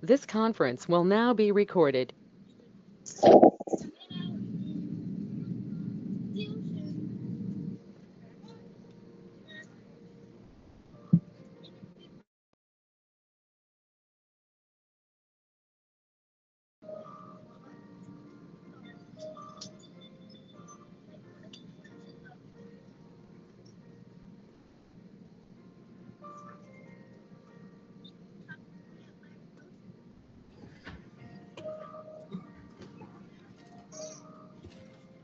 This conference will now be recorded.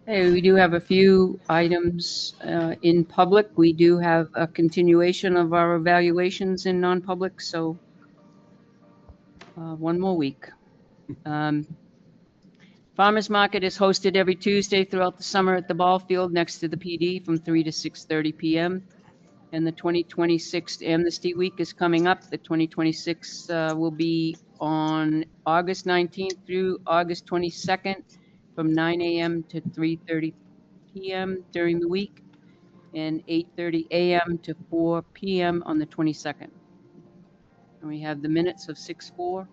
Hey, we do have a few items in public. We do have a continuation of our evaluations in non-public, so one more week. Farmers Market is hosted every Tuesday throughout the summer at the ball field next to the PD from 3 to 6:30 p.m. And the 2026 Amnesty Week is coming up. The 2026 will be on August 19th through August 22nd from 9 a.m. to 3:30 p.m. during the week and 8:30 a.m. to 4 p.m. on the 22nd. And we have the minutes of 6/4.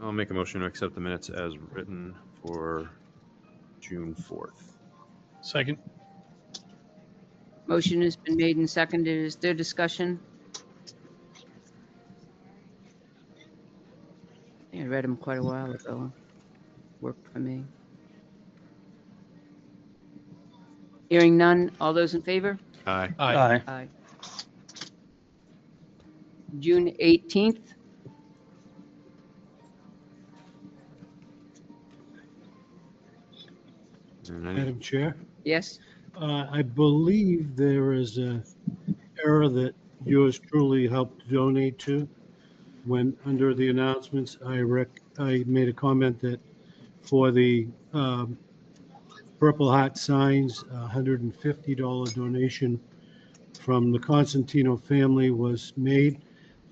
I'll make a motion to accept the minutes as written for June 4th. Second. Motion has been made and seconded. Is there discussion? I read them quite a while ago. Worked for me. Hearing none. All those in favor? Aye. Aye. Aye. June 18th. Madam Chair, Yes. I believe there is a error that yours truly helped donate to. When under the announcements, I made a comment that for the Purple Heart signs, $150 donation from the Constantino family was made.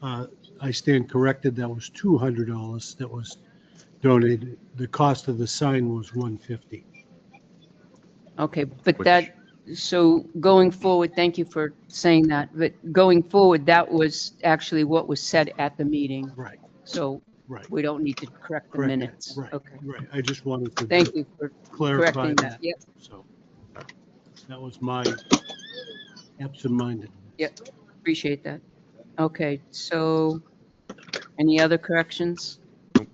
I stand corrected. That was $200 that was donated. The cost of the sign was $150. Okay, but Which- that, so going forward, thank you for saying that, but going forward, that was actually what was said at the meeting. Right, So right. we don't need to correct the Correct that. minutes. Right, Okay. right. I just wanted to Thank you for clarify correcting that. Yep. So that was my absent-minded. Yep. Appreciate that. Okay, so any other corrections? And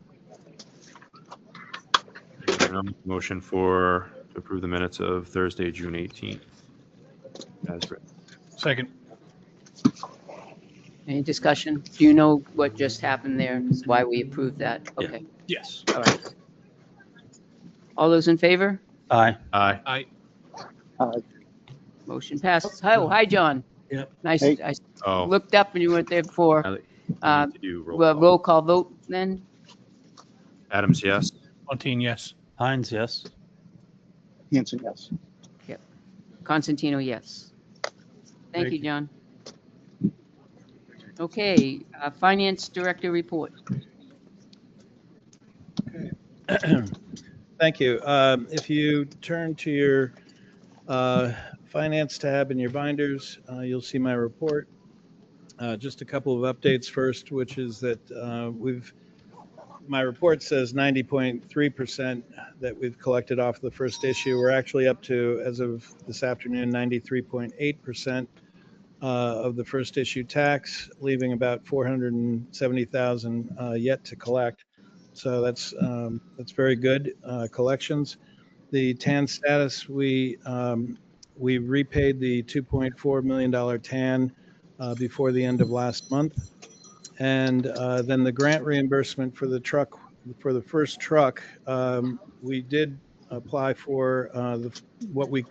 I'll make a motion to approve the minutes of Thursday, June 18th as written. Second. Any discussion? Do you know what just happened there? Is why we approved that? Yeah. Okay. Yes. All right. All those in favor? Aye. Aye. Aye. Motion passes. Hi, John. Yep. Nice. Hey. I Oh, looked up and you weren't there before. now that we need to do roll Well, call. roll call vote then? Adams, yes. Fontaine, yes. Hines, yes. Hanson, yes. Constantino, yes. Thank Thank you, you. John. Okay, Finance Director report. Thank you. If you turn to your finance tab in your binders, you'll see my report. Just a couple of updates first, which is that my report says 90.3% that we've collected off the first issue. We're actually up to, as of this afternoon, 93.8% of the first issue tax, leaving about 470,000 yet to collect. So that's very good collections. The TAN status, we repaid the $2.4 million TAN before the end of last month. And then the grant reimbursement for the truck, for the first truck, we did apply for what we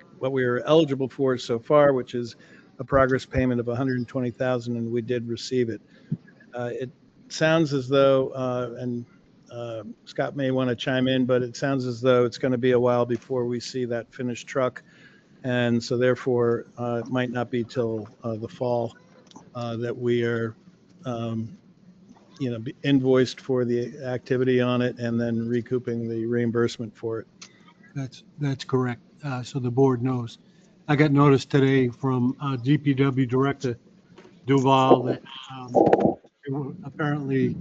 are eligible for so far, which is a progress payment of $120,000, and we did receive it. It sounds as though, and Scott may want to chime in, but it sounds as though it's going to be a while before we see that finished truck. And so therefore, it might not be till the fall that we are, invoiced for the activity on it and then recouping the reimbursement for it. That's correct. So the board knows. I got notice today from DPW Director Duval that apparently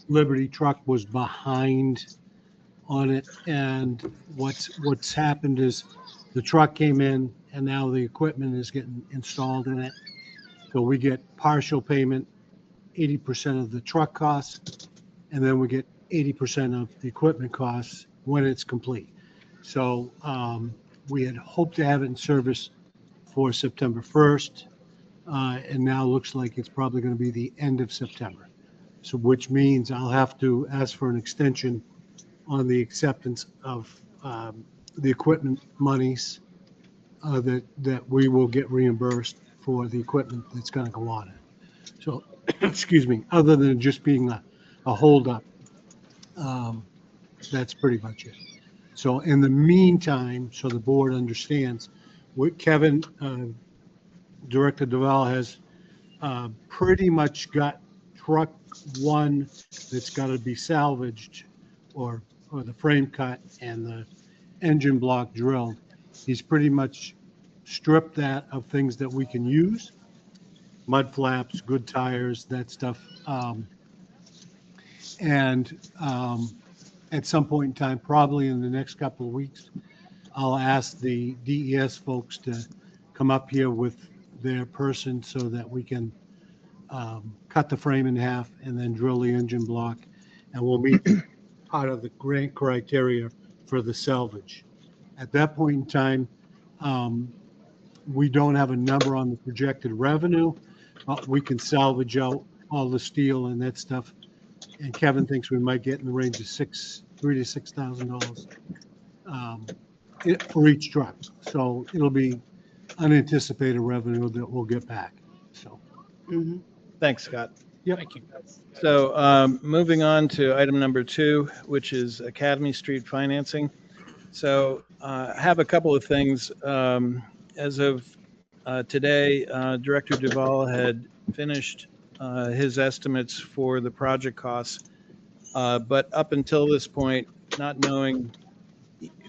Liberty Truck was behind on it, and what's happened is the truck came in and now the equipment is getting installed in it. So we get partial payment, 80% of the truck costs, and then we get 80% of the equipment costs when it's complete. So we had hoped to have it in service for September 1st, and now looks like it's probably going to be the end of September. So which means I'll have to ask for an extension on the acceptance of the equipment monies that we will get reimbursed for the equipment that's going to go on it. So, excuse me, other than just being a holdup, that's pretty much it. So in the meantime, so the board understands, Kevin, Director Duval has pretty much got truck one that's got to be salvaged or the frame cut and the engine block drilled. He's pretty much stripped that of things that we can use, mud flaps, good tires, that stuff. At some point in time, probably in the next couple of weeks, I'll ask the DES folks to come up here with their person so that we can cut the frame in half and then drill the engine block, and we'll meet part of the grant criteria for the salvage. At that point in time, we don't have a number on the projected revenue, but we can salvage out all the steel and that stuff. And Kevin thinks we might get in the range of $3,000 to $6,000 for each truck. So it'll be unanticipated revenue that we'll get back. So. Mhm. Thanks, Scott. Yep. Thank you. So moving on to item number 2, which is Academy Street financing. So I have a couple of things. As of today, Director Duval had finished his estimates for the project costs. But up until this point, not knowing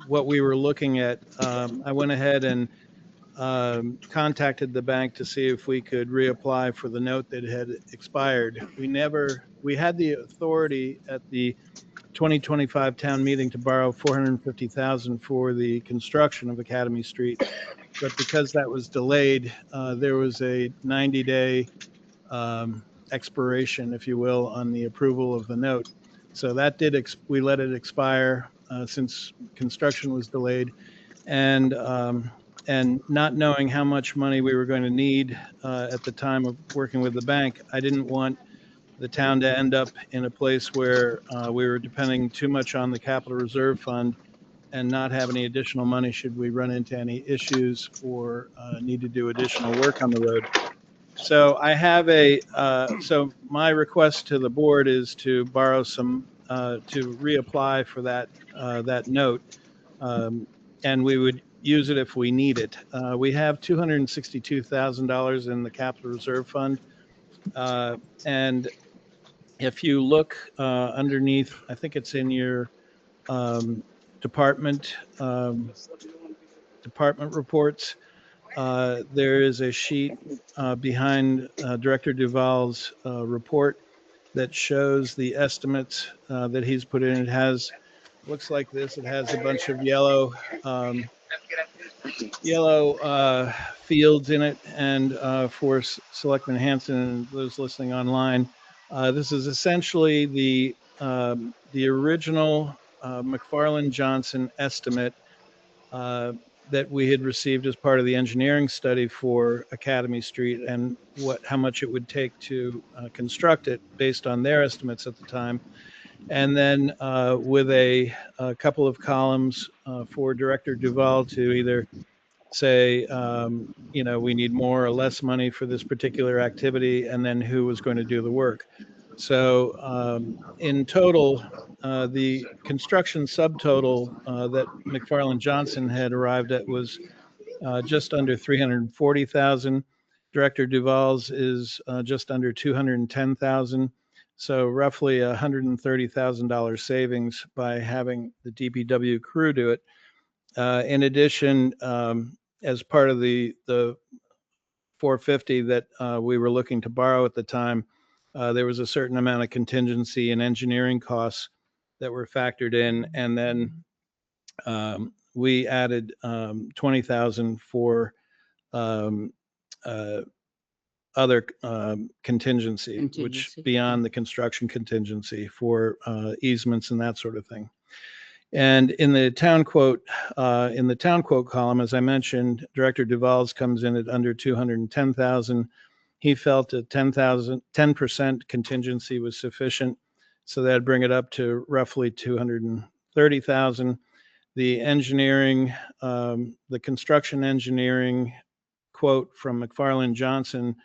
what we were looking at, I went ahead and contacted the bank to see if we could reapply for the note that had expired. We had the authority at the 2025 town meeting to borrow $450,000 for the construction of Academy Street. But because that was delayed, there was a 90-day expiration, if you will, on the approval of the note. So that we let it expire since construction was delayed. And not knowing how much money we were going to need at the time of working with the bank, I didn't want the town to end up in a place where we were depending too much on the capital reserve fund and not have any additional money should we run into any issues or need to do additional work on the road. So I have so my request to the board is to borrow some, to reapply for that note. And we would use it if we need it. We have $262,000 in the capital reserve fund. And if you look underneath, I think it's in your department reports, there is a sheet behind Director Duval's report that shows the estimates that he's put in. It looks like this. It has a bunch of yellow fields in it. And for Selectman Hanson and those listening online, this is essentially the original McFarland Johnson estimate that we had received as part of the engineering study for Academy Street and how much it would take to construct it based on their estimates at the time. And then with a couple of columns for Director Duval to either say, we need more or less money for this particular activity, and then who was going to do the work. So in total, the construction subtotal that McFarland Johnson had arrived at was just under 340,000. Director Duval's is just under 210,000. So roughly $130,000 savings by having the DPW crew do it. In addition, as part of the 450 that we were looking to borrow at the time, there was a certain amount of contingency and engineering costs that were factored in, and then we added 20,000 for other contingency, which Contingency. beyond the construction contingency for easements and that sort of thing. And in the town quote column, as I mentioned, Director Duval's comes in at under 210,000. He felt that 10% contingency was sufficient, so that'd bring it up to roughly 230,000. The engineering, the construction engineering quote from McFarland Johnson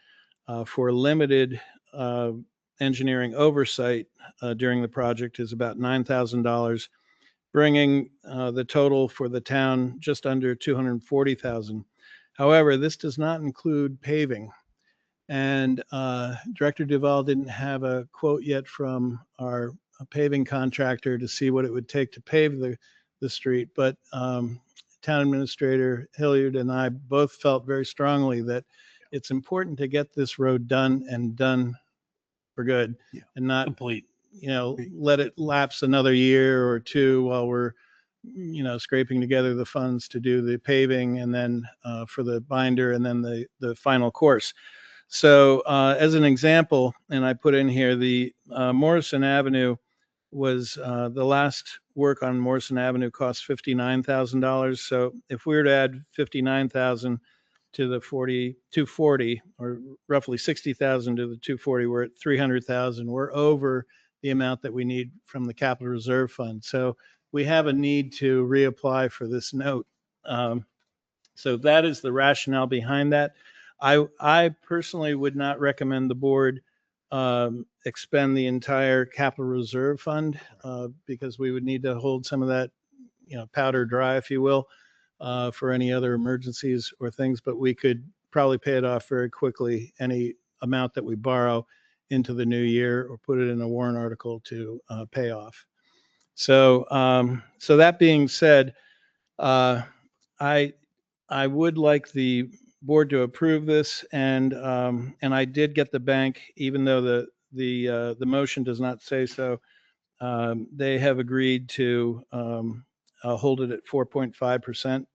for limited engineering oversight during the project is about $9,000. Bringing the total for the town just under 240,000. However, this does not include paving. And Director Duval didn't have a quote yet from our paving contractor to see what it would take to pave the street. But Town Administrator Hilliard and I both felt very strongly that it's important to get this road done and done for good, and not Complete. let it lapse another year or two while we're, scraping together the funds to do the paving and then for the binder and then the final course. So as an example, and I put in here, the Morrison Avenue was the last work on Morrison Avenue cost $59,000. So if we were to add 59,000 to the 240, or roughly 60,000 to the 240, we're at 300,000. We're over the amount that we need from the capital reserve fund. So we have a need to reapply for this note. So that is the rationale behind that. I personally would not recommend the board expend the entire capital reserve fund because we would need to hold some of that, powder dry, if you will, for any other emergencies or things, but we could probably pay it off very quickly, any amount that we borrow into the new year, or put it in a warrant article to pay off. So, so that being said, I would like the board to approve this, and I did get the bank, even though the motion does not say so. They have agreed to hold it at 4.5%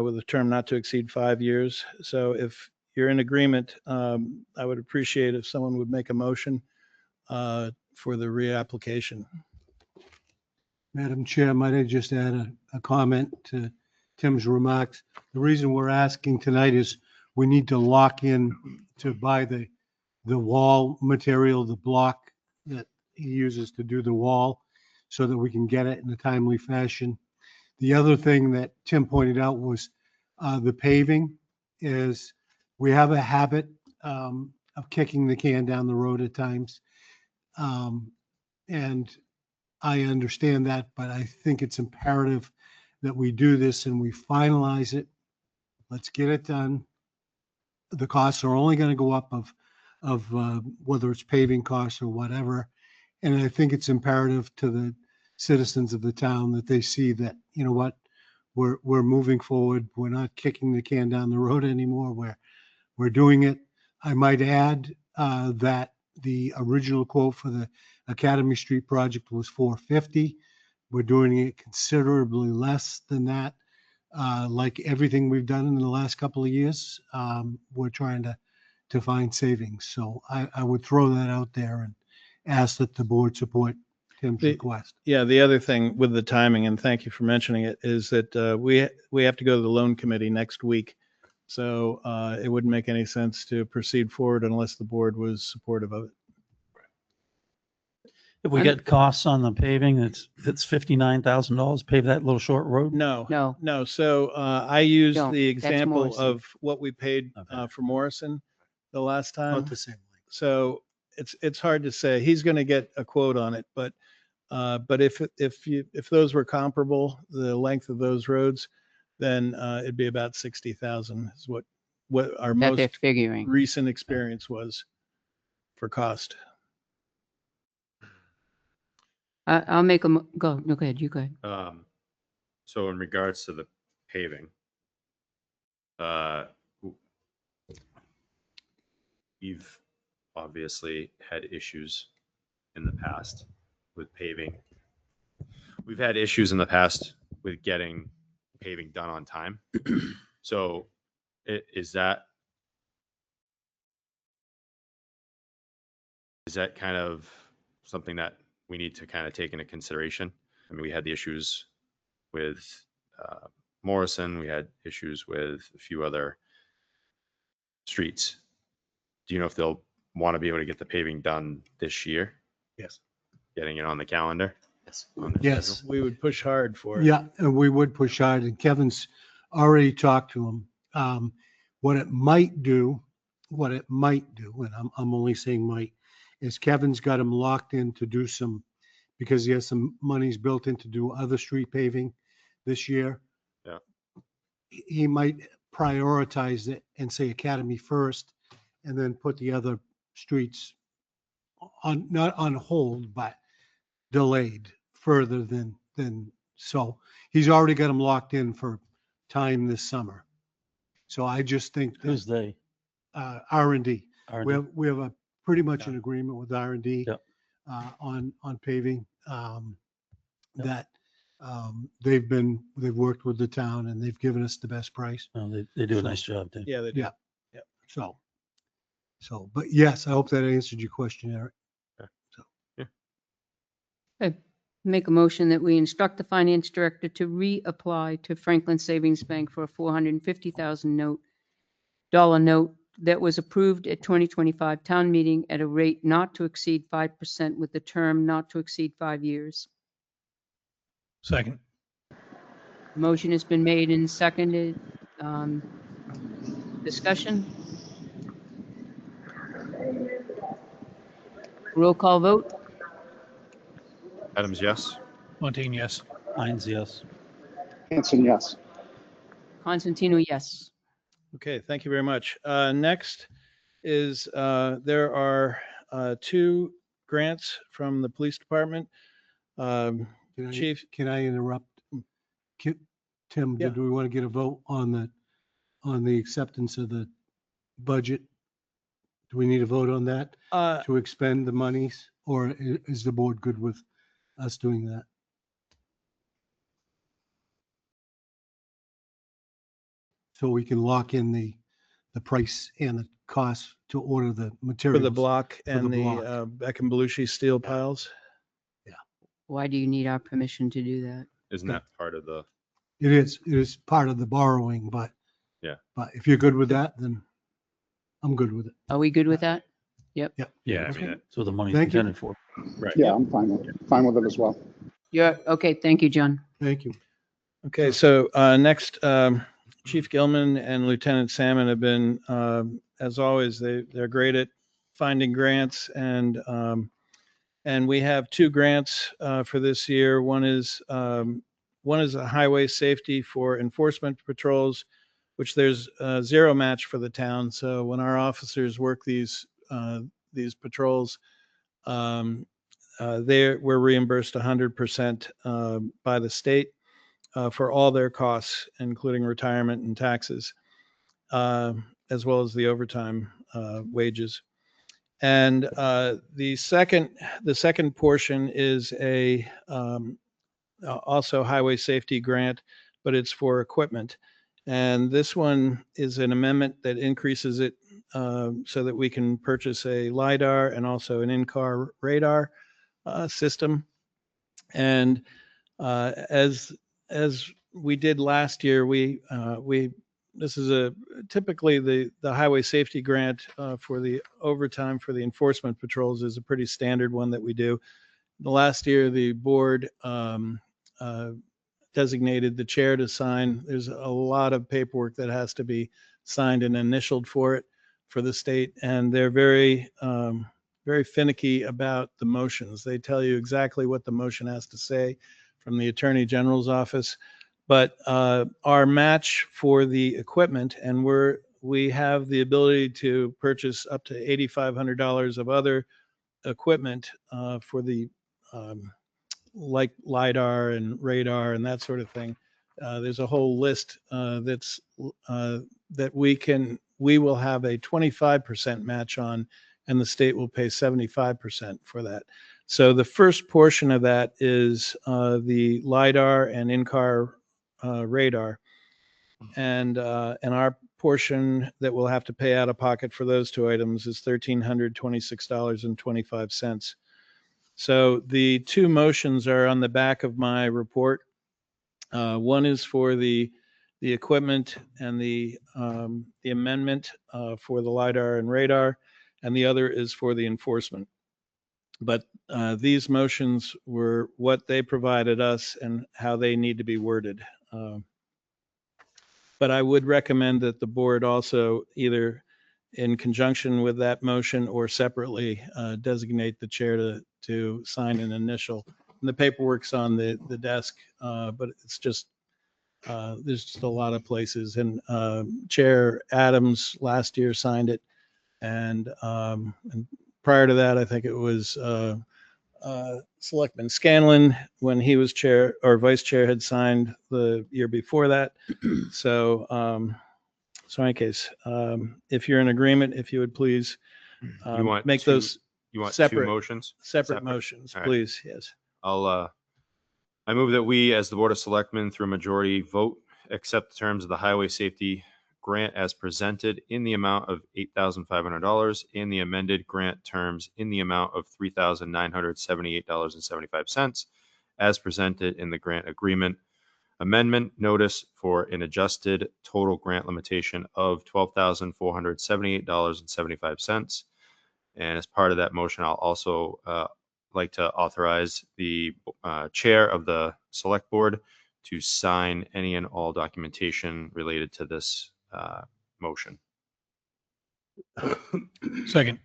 with a term not to exceed 5 years. So if you're in agreement, I would appreciate if someone would make a motion for the reapplication. Madam Chair, might I just add a comment to Tim's remarks? The reason we're asking tonight is we need to lock in to buy the wall material, the block that he uses to do the wall, so that we can get it in a timely fashion. The other thing that Tim pointed out was the paving. Is we have a habit of kicking the can down the road at times. And I understand that, but I think it's imperative that we do this and we finalize it. Let's get it done. The costs are only going to go up of whether it's paving costs or whatever. And I think it's imperative to the citizens of the town that they see that, you know what, we're moving forward. We're not kicking the can down the road anymore. We're doing it. I might add that the original quote for the Academy Street project was $450. We're doing it considerably less than that. Like everything we've done in the last couple of years, we're trying to find savings. So I would throw that out there and ask that the board support Tim's request. Yeah, the other thing with the timing, and thank you for mentioning it, is that we have to go to the loan committee next week. So it wouldn't make any sense to proceed forward unless the board was supportive of it. If we get costs on the paving, it's $59,000, pave that little short road? No. No. So I used No, the that's example Morrison. of what we paid Okay. for Morrison the last time. About the same. So it's hard to say. He's going to get a quote on it, but if those were comparable, the length of those roads, then it'd be about 60,000 is what our That they're most figuring. recent experience was for cost. I'll make go. No, go ahead. You go ahead. So in regards to the paving, we've obviously had issues in the past with paving. We've had issues in the past with getting paving done on time. So is that kind of something that we need to kind of take into consideration? I mean, we had the issues with Morrison. We had issues with a few other streets. Do you know if they'll want to be able to get the paving done this year? Yes. Getting it on the calendar? Yes. On their Yes. schedule? We would push hard for it. Yeah, and we would push hard, and Kevin's already talked to him. What it might do, and I'm only saying might, is Kevin's got him locked in to do some, because he has some monies built in to do other street paving this year. Yeah. He might prioritize it and say Academy first, and then put the other streets on, not on hold, but delayed further than, so he's already got them locked in for time this summer. So I just think Who's that they? R&D, R&D? we have a pretty much an agreement with R&D Yep. on paving, Yep. that they've worked with the town and they've given us the best price. Oh, they do a nice job too. Yeah, they do. Yeah. So, but yes, I hope that answered your question, Eric. I make a motion that we instruct the finance director to reapply to Franklin Savings Bank for a $450,000 note that was approved at 2025 town meeting at a rate not to exceed 5% with the term not to exceed 5 years. Second. Motion has been made and seconded. Discussion? Roll call vote? Adams, yes? Fontaine, yes. Heinz, yes. Hanson, yes. Constantino, yes. Okay, thank you very much. Next is there are 2 grants from the police department. Chief, Can I interrupt? Tim, Yeah. did we want to get a vote on the acceptance of the budget? Do we need a vote on that to expend the monies, or is the board good with us doing that? So we can lock in the price and the cost to order the for materials. the block the and the block. Beck and Belushi steel piles. Why do you need our permission to do that? Isn't that part of the, It is part of the borrowing, but. Yeah. But if you're good with that, then I'm good with it. Are we good with that? yeah, I mean, Okay. That's what the money's Thank you. intended for. right. Yeah, I'm fine with it as well. Yeah, okay, thank you, John. Thank you. Okay, so next, Chief Gilman and Lieutenant Salmon have been, as always, they're great at finding grants, and we have 2 grants for this year. One is a highway safety for enforcement patrols, which there's zero match for the town. So when our officers work these patrols, we're reimbursed 100% by the state for all their costs, including retirement and taxes, as well as the overtime wages. And the second portion is also highway safety grant, but it's for equipment. And this one is an amendment that increases it so that we can purchase a LiDAR and also an in-car radar system. And as we did last year, this is typically the highway safety grant for the overtime for the enforcement patrols is a pretty standard one that we do. The last year, the board designated the chair to sign. There's a lot of paperwork that has to be signed and initialed for it for the state, and they're very very finicky about the motions. They tell you exactly what the motion has to say from the Attorney General's office. But our match for the equipment, and we have the ability to purchase up to $8,500 of other equipment for the like LiDAR and radar and that sort of thing. There's a whole list that we will have a 25% match on, and the state will pay 75% for that. So the first portion of that is the LiDAR and in-car radar, and our portion that we'll have to pay out of pocket for those two items is $1,326.25. So the two motions are on the back of my report. One is for the equipment and the amendment for the LiDAR and radar, and the other is for the enforcement. But these motions were what they provided us and how they need to be worded. But I would recommend that the board also, either in conjunction with that motion or separately, designate the chair to sign an initial. And the paperwork's on the desk, but it's just, there's just a lot of places. And Chair Adams last year signed it. And prior to that, I think it was Selectman Scanlon, when he was chair or vice chair, had signed the year before that. So, so in any case, if you're in agreement, if you would please You want make two- those You want separate- two motions? separate motions, All right. please. Yes. I move that we, as the Board of Selectmen, through majority vote, accept the terms of the Highway Safety Grant as presented in the amount of $8,500 and the amended grant terms in the amount of $3,978.75 as presented in the grant agreement amendment notice for an adjusted total grant limitation of $12,478.75. And as part of that motion, I'll also like to authorize the chair of the select board to sign any and all documentation related to this motion. Second.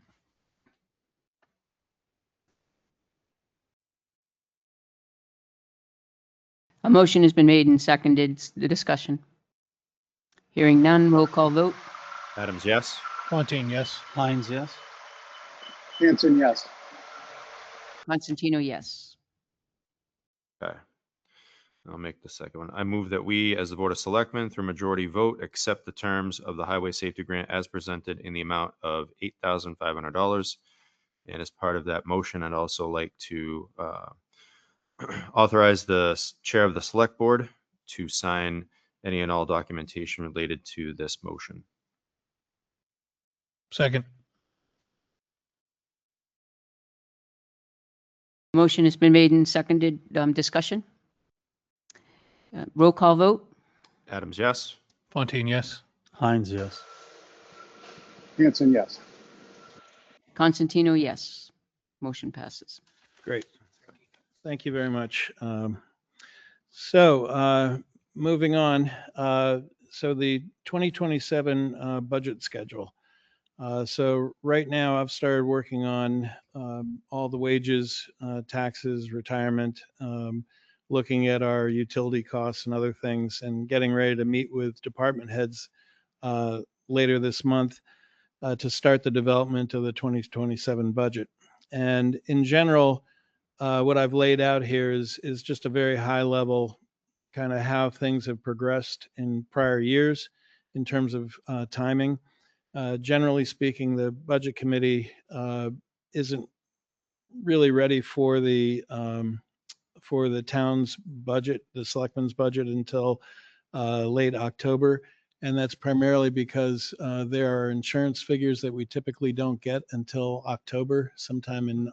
A motion has been made and seconded. The discussion. Hearing none, roll call vote. Adams, yes? Fontaine, yes. Hines, yes. Hanson, yes. Constantino, yes. Okay. I'll make the second one. I move that we, as the Board of Selectmen, through majority vote, accept the terms of the Highway Safety Grant as presented in the amount of $8,500. And as part of that motion, I'd also like to authorize the chair of the Select Board to sign any and all documentation related to this motion. Second. Motion has been made and seconded. Discussion. Roll call vote. Adams, yes? Fontaine, yes. Hines, yes. Hanson, yes. Constantino, yes. Motion passes. Great. Thank you very much. So moving on, so the 2027 budget schedule. So right now I've started working on all the wages, taxes, retirement, looking at our utility costs and other things, and getting ready to meet with department heads later this month to start the development of the 2027 budget. And in general, what I've laid out here is just a very high level kind of how things have progressed in prior years in terms of timing. Generally speaking, the budget committee isn't really ready for the town's budget, the selectmen's budget, until late October. And that's primarily because there are insurance figures that we typically don't get until October, sometime in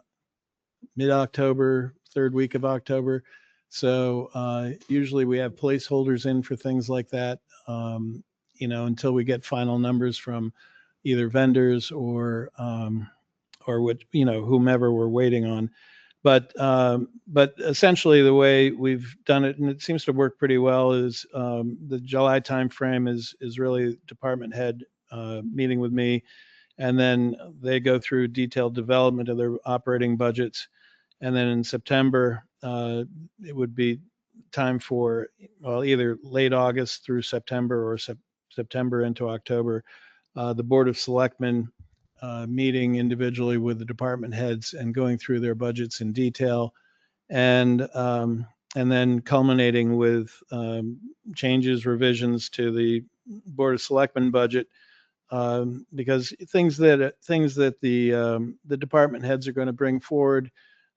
mid-October, third week of October. So usually we have placeholders in for things like that, until we get final numbers from either vendors or what, whomever we're waiting on. But essentially the way we've done it, and it seems to work pretty well, is the July timeframe is really department head meeting with me And then they go through detailed development of their operating budgets. And then in September, it would be time for, well, either late August through September or September into October, the Board of Selectmen meeting individually with the department heads and going through their budgets in detail, and then culminating with changes, revisions to the Board of Selectmen budget, because things that the department heads are going to bring forward,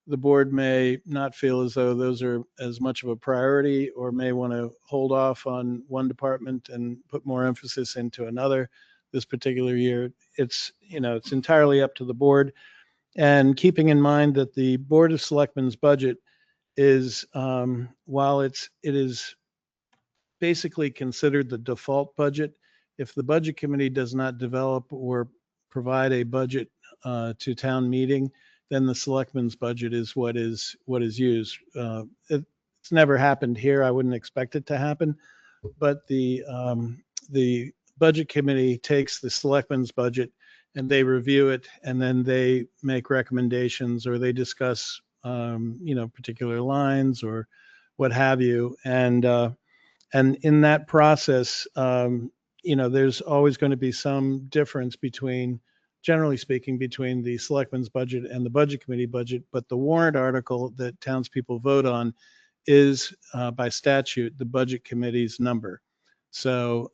the board may not feel as though those are as much of a priority, or may want to hold off on one department and put more emphasis into another this particular year. It's entirely up to the board. And keeping in mind that the Board of Selectmen's budget is, while it is basically considered the default budget, if the budget committee does not develop or provide a budget to town meeting, then the selectmen's budget is what is used. It's never happened here. I wouldn't expect it to happen, but the budget committee takes the selectmen's budget and they review it, and then they make recommendations, or they discuss particular lines or what have you. And in that process, there's always going to be some difference generally speaking, between the selectmen's budget and the budget committee budget. But the warrant article that townspeople vote on is by statute the budget committee's number. So,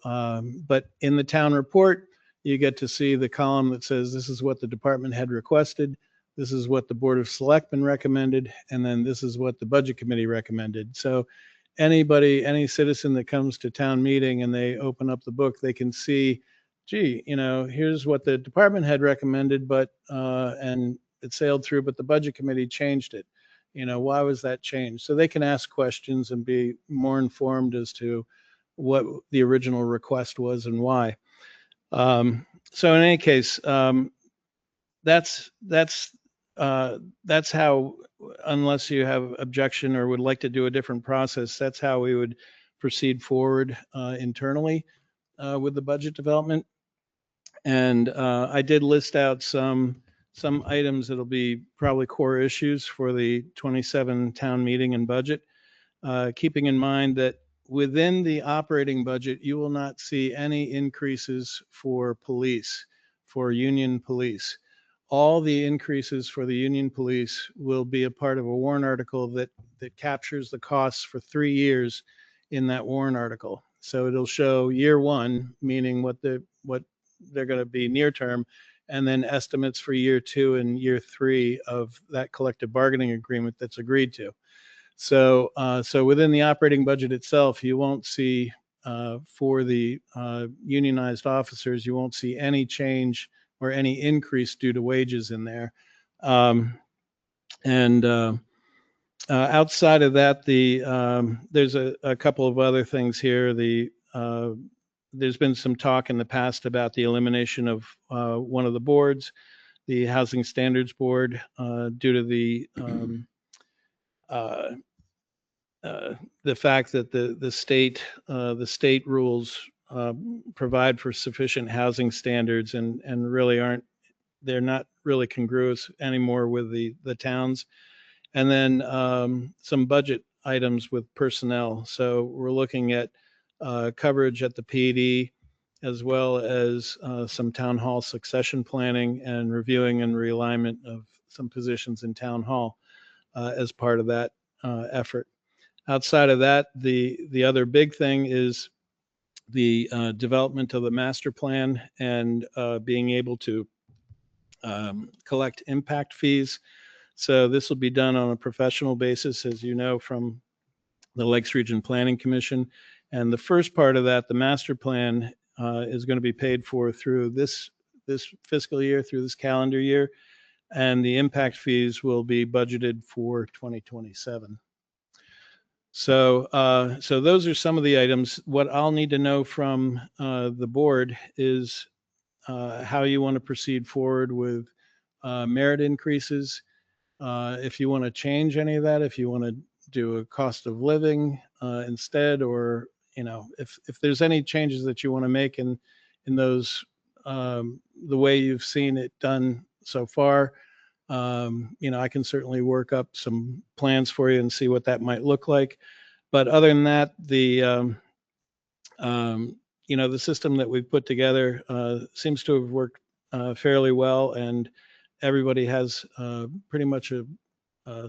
but in the town report, you get to see the column that says this is what the department had requested, this is what the Board of Selectmen recommended, and then this is what the budget committee recommended. So any citizen that comes to town meeting and they open up the book, they can see, gee, here's what the department had recommended, but and it sailed through, but the budget committee changed it. Why was that changed? So they can ask questions and be more informed as to what the original request was and why. So in any case, that's how, unless you have objection or would like to do a different process, that's how we would proceed forward internally with the budget development. And I did list out some items that'll be probably core issues for the 27 town meeting and budget, keeping in mind that within the operating budget, you will not see any increases for police, for union police. All the increases for the union police will be a part of a warrant article that captures the costs for 3 years in that warrant article. So it'll show year one, meaning what they're going to be near term, and then estimates for year 2 and year 3 of that collective bargaining agreement that's agreed to. So within the operating budget itself, you won't see for the unionized officers, you won't see any change or any increase due to wages in there. Outside of that, there's a couple of other things here. There's been some talk in the past about the elimination of one of the boards, the Housing Standards Board, due to the fact that the state rules provide for sufficient housing standards and really they're not really congruous anymore with the towns. And then some budget items with personnel. So we're looking at coverage at the PD, as well as some town hall succession planning and reviewing and realignment of some positions in town hall as part of that effort. Outside of that, the other big thing is the development of the master plan and being able to collect impact fees. So this will be done on a professional basis, as you know, from the Lakes Region Planning Commission. And the first part of that, the master plan, is going to be paid for through this fiscal year, through this calendar year. And the impact fees will be budgeted for 2027. So those are some of the items. What I'll need to know from the board is how you want to proceed forward with merit increases. If you want to change any of that, if you want to do a cost of living instead, or if there's any changes that you want to make in those the way you've seen it done so far. I can certainly work up some plans for you and see what that might look like. But other than that, the system that we've put together seems to have worked fairly well, and everybody has pretty much a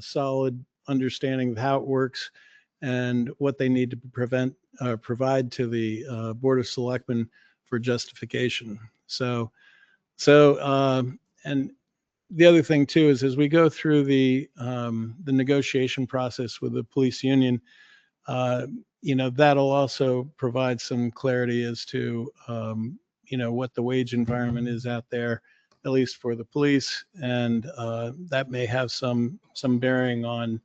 solid understanding of how it works and what they need to provide to the Board of Selectmen for justification. And the other thing too is as we go through the negotiation process with the police union, that'll also provide some clarity as to what the wage environment is out there, at least for the police, and that may have some bearing on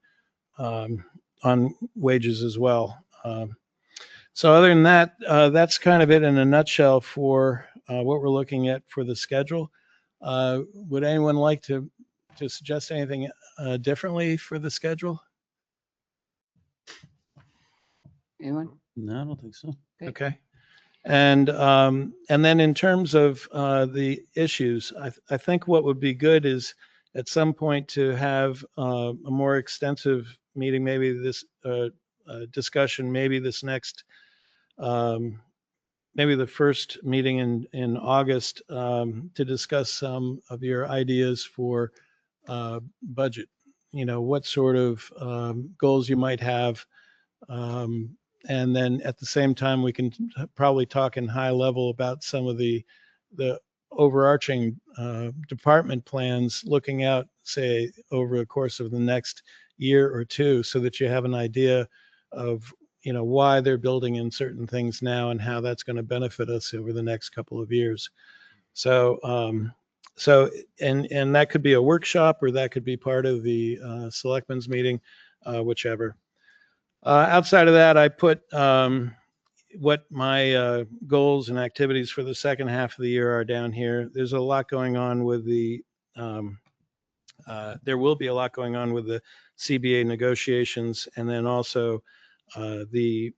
wages as well. So other than that, that's kind of it in a nutshell for what we're looking at for the schedule. Would anyone like to suggest anything differently for the schedule? Anyone? No, I don't think so. Okay. And then in terms of the issues, I think what would be good is at some point to have a more extensive meeting, maybe this discussion, maybe this next, maybe the first meeting in August to discuss some of your ideas for budget. What sort of goals you might have. And then at the same time, we can probably talk in high level about some of the overarching department plans looking out, say, over the course of the next year or two, so that you have an idea of why they're building in certain things now and how that's going to benefit us over the next couple of years. So and that could be a workshop, or that could be part of the selectmen's meeting, whichever. Outside of that, I put what my goals and activities for the second half of the year are down here. There's a lot going on with there will be a lot going on with the CBA negotiations, and then also the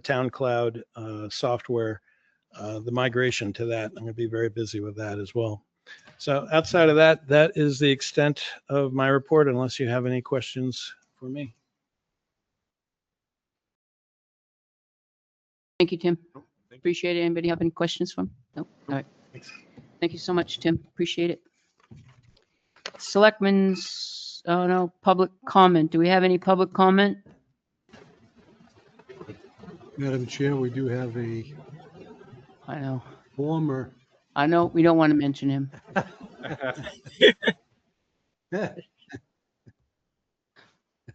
town cloud software, the migration to that. I'm going to be very busy with that as well. So outside of that, that is the extent of my report, unless you have any questions for me. Thank you, Tim. Appreciate it. Anybody have any questions from? No? All right. Thank you so much, Tim. Appreciate it. Selectmen's, oh no, public comment. Do we have any public comment? Madam Chair, we do have a I know. former. I know. We don't want to mention him.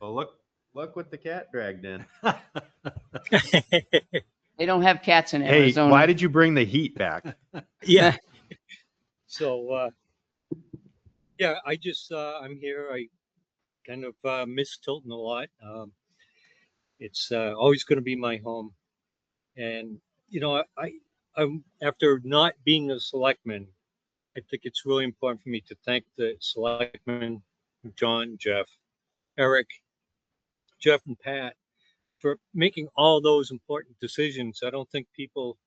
Well, look what the cat dragged in. They don't have cats in Hey, Arizona. why did you bring the heat back? Yeah. So, yeah, I'm here. I kind of miss Tilton a lot. It's always going to be my home. And, I'm after not being a selectman, I think it's really important for me to thank the selectmen, John, Jeff, Eric, Jeff and Pat, for making all those important decisions. I don't think people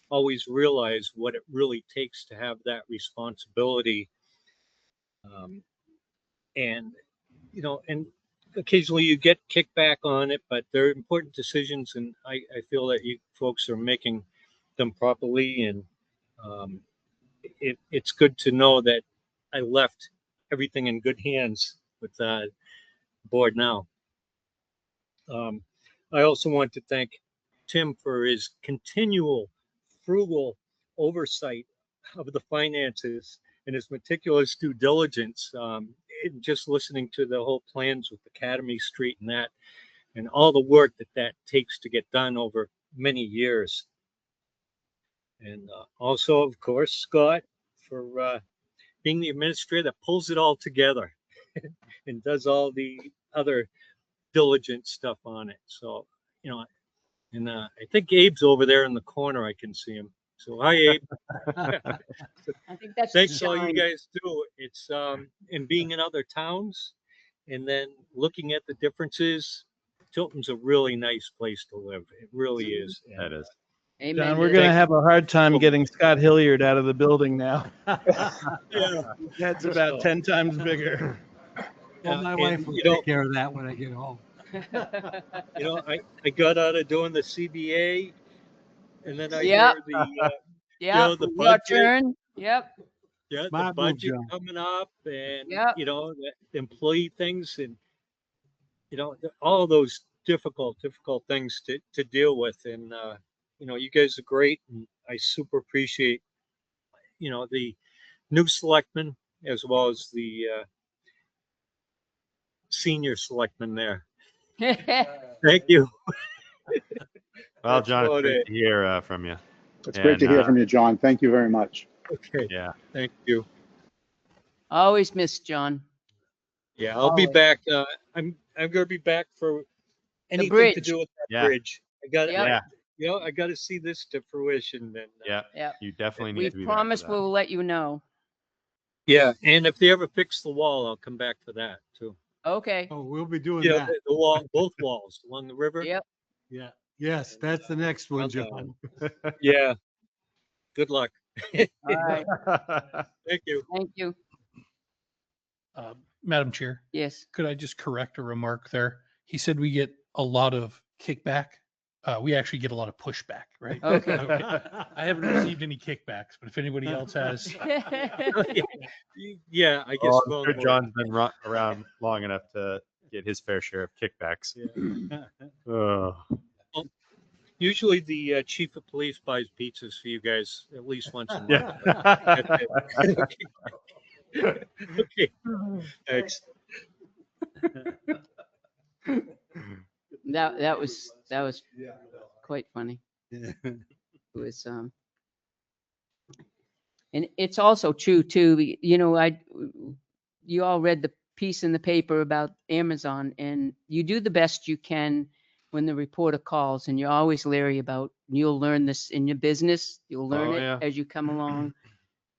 always realize what it really takes to have that responsibility. And occasionally you get kickback on it, but they're important decisions, and I feel that you folks are making them properly. And it's good to know that I left everything in good hands with the board now. I also want to thank Tim for his continual frugal oversight of the finances and his meticulous due diligence. Just listening to the whole plans with Academy Street and all the work that takes to get done over many years. And also, of course, Scott, for being the administrator that pulls it all together and does all the other diligent stuff on it. So, and I think Abe's over there in the corner. I can see him. So hi, Abe. I think that's Thanks for all John. you guys do. It's in being in other towns and then looking at the differences. Tilton's a really nice place to live. It really is. That is. Amen. John, we're to going to that. have a hard time getting Scott Hilliard out of the building now. Yeah. That's about 10 times bigger. Well, my And, wife will take care of that when I get home. I got out of doing the CBA, and then I Yep. hear the, Yeah, the your budget. turn. Yep. Yeah, the Smart move, budget John. coming up, and Yep. the employee things, and all those difficult things to deal with. And you guys are great, and I super appreciate the new selectmen as well as the senior selectmen there. Thank you. Well, That's John, it's about great it. to hear from you. It's great to And, hear from you, John. Thank you very much. Okay, Yeah. thank you. Always miss John. Yeah, I'll be Always. back. I'm gonna be back for anything to bridge. do with that Yeah. bridge. I got Yep. Yeah. I got to see this to fruition. And Yeah. Yep. You definitely need We to be back for promise that. we'll let you know. yeah, and if they ever fix the wall, I'll come back for that too. Okay. Oh, we'll be doing Yeah, that. the wall, both walls along the river. Yep. Yeah. Yes, that's the next one, I'll, John. Yeah. Good luck. All right. Thank you. Thank you. Madam Chair, Yes. could I just correct a remark there? He said we get a lot of kickback. We actually get a lot of pushback, right? Okay. I haven't received any kickbacks, but if anybody else has, Yeah, I guess. Oh, I'm well, sure John's been around long enough to get his fair share of kickbacks. Oh. Usually the chief of police buys pizzas for you guys at least once a month. Yeah. Okay. Thanks. That was quite funny. It was and it's also true too. You all read the piece in the paper about Amazon, and you do the best you can when the reporter calls, and you're always leery about. You'll learn this in your business. You'll learn Oh, it yeah. as you come along.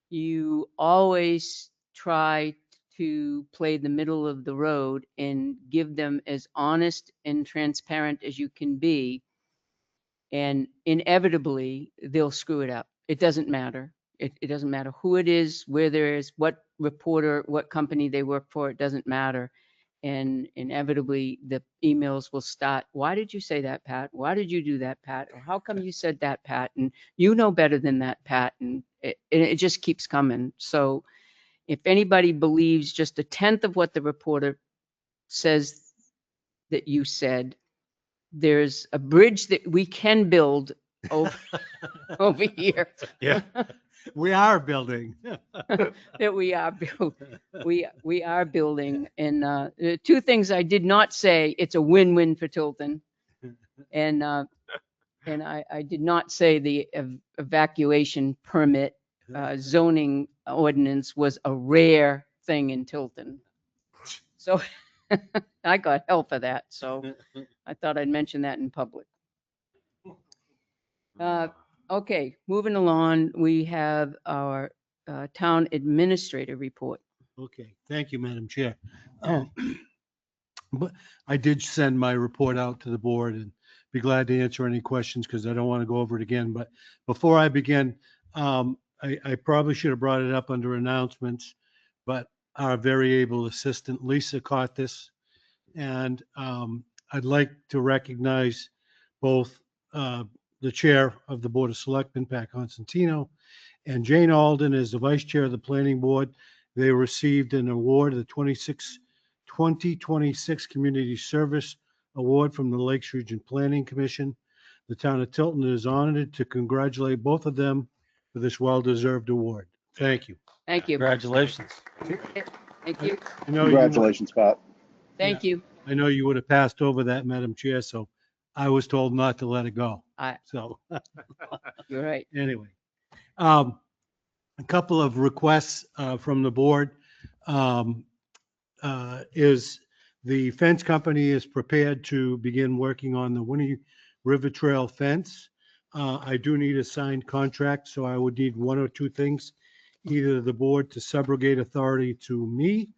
You always try to play the middle of the road and give them as honest and transparent as you can be. And inevitably, they'll screw it up. It doesn't matter. It doesn't matter who it is, where there is, what reporter, what company they work for. It doesn't matter. And inevitably, the emails will start. Why did you say that, Pat? Why did you do that, Pat? Or how come you said that, Pat? And you know better than that, Pat. And it just keeps coming. So if anybody believes just a tenth of what the reporter says that you said, there's a bridge that we can build over, over here. Yeah. We are building. That we are we are building. And the two things I did not say, it's a win-win for Tilton. And I did not say the evacuation permit zoning ordinance was a rare thing in Tilton. So I got hell for that. So I thought I'd mention that in public. Okay, moving along, we have our town administrator report. Okay, thank you, Madam Chair. But I did send my report out to the board and be glad to answer any questions because I don't want to go over it again. But before I begin, I probably should have brought it up under announcements, but our very able assistant Lisa caught this. And I'd like to recognize both the chair of the Board of Selectmen, Pat Constantino, and Jane Alden as the vice chair of the planning board. They received an award, the 2026 Community Service Award from the Lakes Region Planning Commission. The town of Tilton is honored to congratulate both of them for this well-deserved award. Thank you. Thank you. Congratulations. Thank you. I know you would- Congratulations, Pat. Thank you. I know you would have passed over that, Madam Chair, so I was told not to let it go. I- So You're right. anyway, a couple of requests from the board is the fence company is prepared to begin working on the Winnie River Trail fence. I do need a signed contract, so I would need one or two things, either the board to subrogate authority to me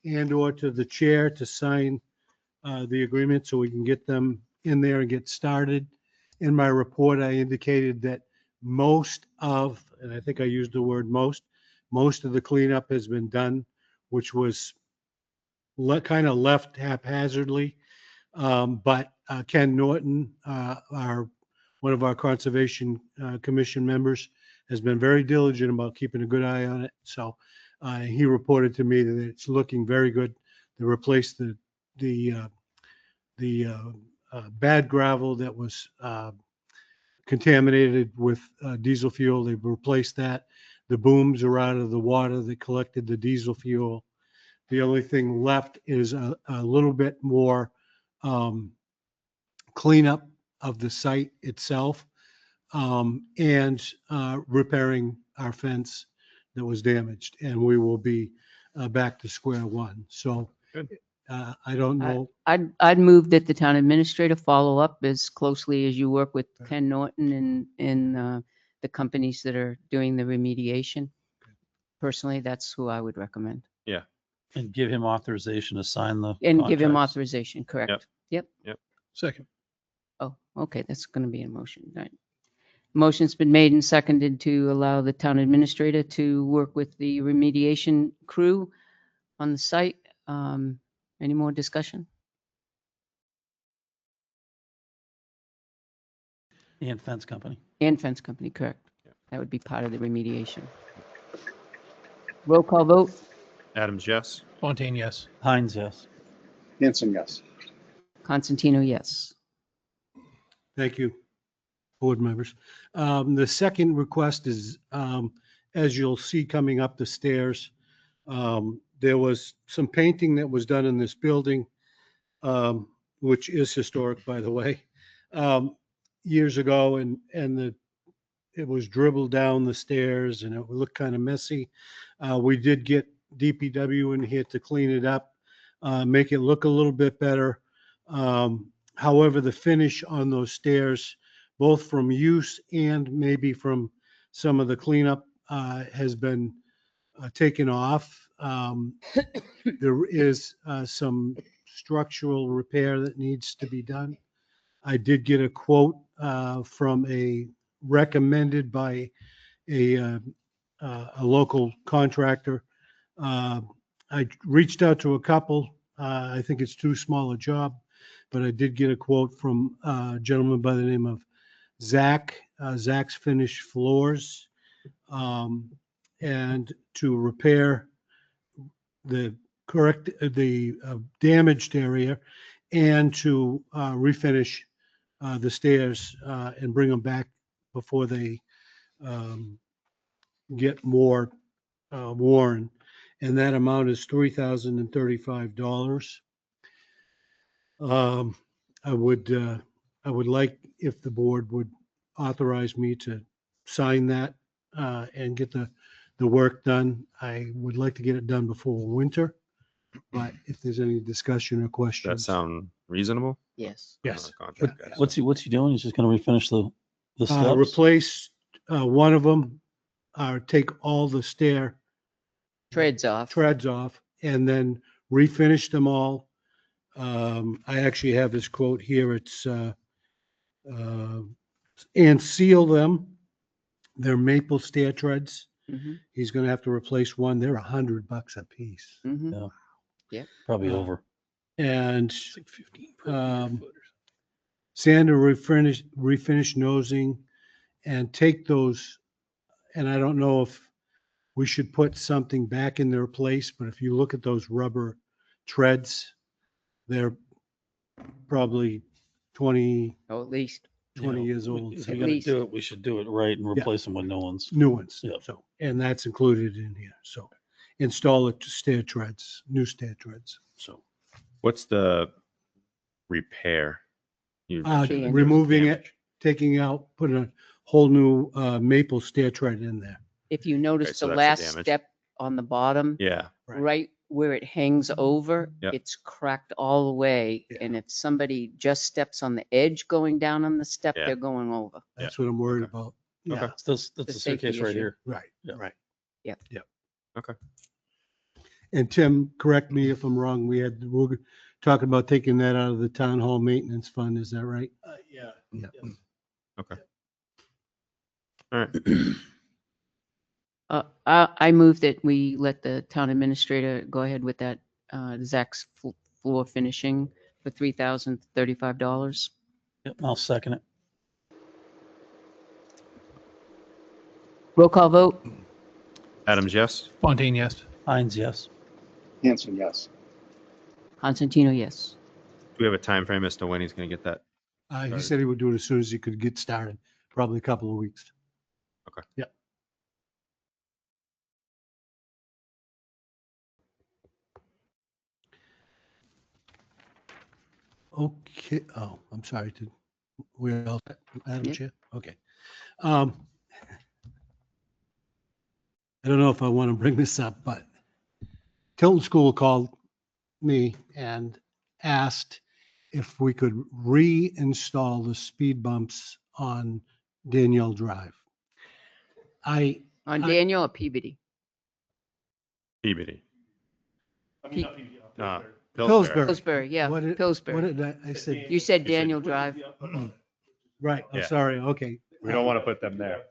and or to the chair to sign the agreement so we can get them in there and get started. in my report, I indicated that most of, and I think I used the word most of the cleanup has been done, which was kind of left haphazardly. But Ken Norton, one of our Conservation Commission members, has been very diligent about keeping a good eye on it. So he reported to me that it's looking very good. They replaced the bad gravel that was contaminated with diesel fuel. They've replaced that. The booms are out of the water that collected the diesel fuel. The only thing left is a little bit more cleanup of the site itself, and repairing our fence that was damaged. And we will be back to square one. So Good. I don't know. I'd move that the town administrator follow up as closely as you work with Ken Norton and the companies that are doing the remediation. Personally, that's who I would recommend. And give him authorization to sign the And give him contracts. authorization, correct? Yep. Yep. Second. Oh, okay, that's going to be a motion. Right. Motion's been made and seconded to allow the town administrator to work with the remediation crew on the site. Any more discussion? And fence company. And fence company, correct. Yep. That would be part of the remediation. Roll call vote. Adams, yes. Fontaine, yes. Hines, yes. Hanson, yes. Constantino, yes. Thank you, board members. The second request is, as you'll see coming up the stairs, there was some painting that was done in this building, which is historic, by the way, years ago, and it was dribbled down the stairs and it looked kind of messy. We did get DPW in here to clean it up, make it look a little bit better. However, the finish on those stairs, both from use and maybe from some of the cleanup, has been taken off. There is some structural repair that needs to be done. I did get a quote from recommended by a local contractor. I reached out to a couple. I think it's too small a job, but I did get a quote from a gentleman by the name of Zach. Zach's Finished Floors, and to repair the damaged area and to refinish the stairs and bring them back before they get more worn. And that amount is $3,035. I would like if the board would authorize me to sign that and get the work done. I would like to get it done before winter, but if there's any discussion or Does that questions. sound reasonable? Yes. Yes. Contract guys. What's he doing? He's just gonna refinish the steps? Replace one of them, take all the stair Treads off. treads off and then refinish them all. I actually have his quote here. It's and seal them. They're maple stair treads. Mm-hmm. He's going to have to replace one. They're $100 a piece. Mm-hmm. Probably uh, over. And It's like 15 per linear foot or sand and refinish nosing and take those. And I don't know if we should put something back in their place, but if you look at those rubber treads, they're probably 20 Oh, at least. years old. If So you're gonna least. do it, we should do it right and replace them with new ones. new ones. Yeah. So, and that's included in here. So install it to stair treads, new stair treads. So What's the repair? You mentioned Damage. removing it, damage. taking out, putting a whole new maple stair tread in there. If you notice Okay, so the that's the last damage. step on the bottom, Yeah, Right. right where it hangs over, Yep. it's cracked all the way. Yeah. And if somebody just steps on the edge going down on the step, Yeah. they're going over. That's what I'm worried Okay. about. Okay. Yeah, That's The the safety suitcase right issue. here. right, Yeah. right. Yep. Yep. Okay. And Tim, correct me if I'm wrong. We're talking about taking that out of the town hall maintenance fund. Is that right? Yeah. Yeah. Okay. All right. I move that we let the town administrator go ahead with that, Zach's floor finishing for $3,035. Yep, I'll second it. Roll call vote? Adams, yes? Fontaine, yes. Hines, yes. Hanson, yes. Constantino, yes. Do we have a time frame as to when he's going to get that? He Started. said he would do it as soon as he could get started, probably a couple of weeks. Okay. Yep. Okay, oh, I'm sorry, we're all set, Madam Yep. Chair? Okay. I don't know if I want to bring this up, but Tilton School called me and asked if we could reinstall the speed bumps on Danielle Drive. On Daniel or Peabody? Peabody. Pe- Pillsbury. Pillsbury, yeah, What did Pillsbury. I said, You said Daniel Drive. right, I'm Yeah. sorry, okay. We don't want to put them there.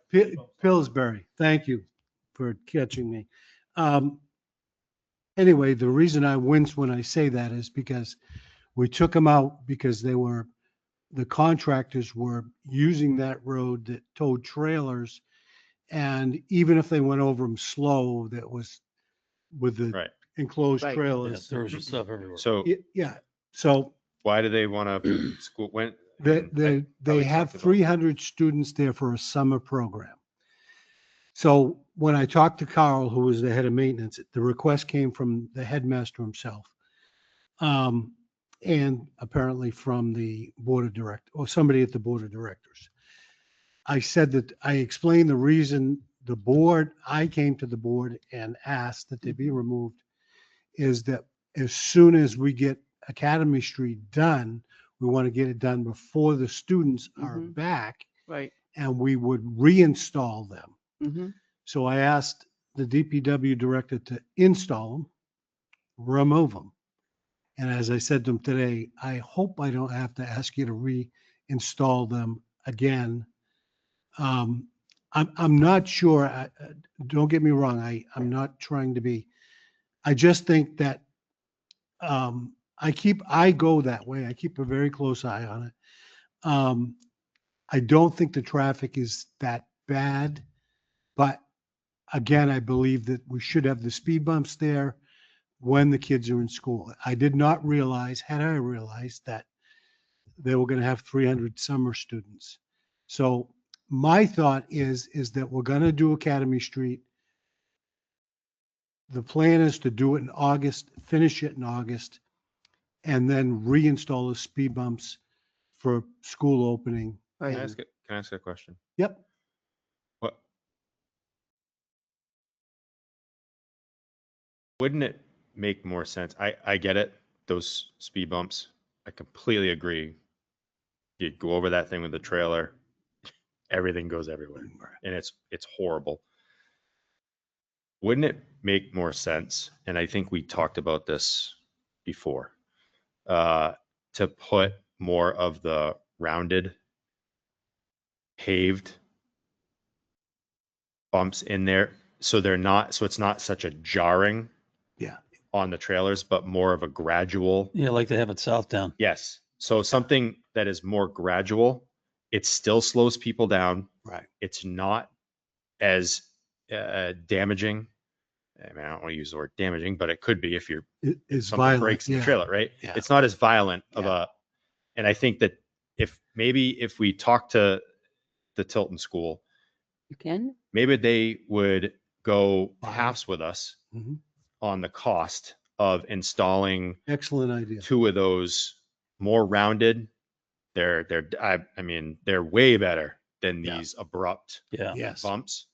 Pillsbury, thank you for catching me. Anyway, the reason I wince when I say that is because we took them out because the contractors were using that road that towed trailers. And even if they went over them slow, that was with the Right. enclosed Right. Yeah, trailers. there was just stuff everywhere. So Yeah, so why do they want to school when? they probably have talked about- 300 students there for a summer program. So when I talked to Carl, who was the head of maintenance, the request came from the headmaster himself. And apparently from the board of directors or somebody at the board of directors. I said that I explained the reason I came to the board and asked that they be removed is that as soon as we get Academy Street done, we want to get it done before the students are Mhm. back Right. and we would reinstall them. Mm-hmm. So I asked the DPW director to install them, remove them. And as I said to him today, I hope I don't have to ask you to reinstall them again. I'm not sure. Don't get me wrong. I'm not trying to be. I just think that I go that way. I keep a very close eye on it. I don't think the traffic is that bad, but again, I believe that we should have the speed bumps there when the kids are in school. I did not realize, had I realized that they were going to have 300 summer students. So my thought is that we're going to do Academy Street. The plan is to do it in August, finish it in August, and then reinstall the speed bumps for school opening. Right. Can I ask a question? Yep. What? Wouldn't it make more sense? I get it. Those speed bumps. I completely agree. You go over that thing with the trailer, everything goes everywhere. And it's horrible. Wouldn't it make more sense? And I think we talked about this before, to put more of the rounded paved bumps in there so it's not such a jarring Yeah. on the trailers, but more of a gradual. Yeah, like they have at Southdown. Yes. So something that is more gradual, it still slows people down. Right. It's not as damaging. I mean, I don't want to use the word damaging, but it could be if It's something violent. breaks in the trailer, right? Yeah. It's not as violent of Yeah. and I think that if we talk to the Tilton school, You can? maybe they would go Wow. halves with us Mhm. on the cost of installing Excellent idea. 2 of those more rounded. I mean, they're way better than Yeah. these abrupt Yeah. Yes. bumps.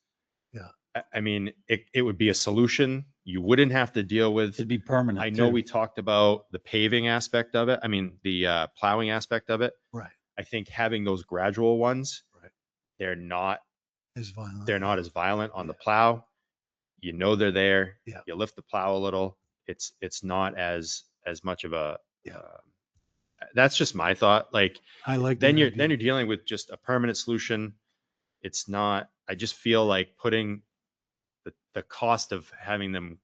Yeah. I mean, it would be a solution. You wouldn't have to deal with. It'd be permanent. I know too. we talked about the paving aspect of it. I mean, the plowing aspect of it. Right. I think having those gradual ones, Right. they're not As violent. as violent on the plow. You know they're there. Yeah. You lift the plow a little. It's not as much of a. Yeah. That's just my thought. Like, I like then that you're idea. dealing with just a permanent solution. It's not, I just feel like putting the cost of having them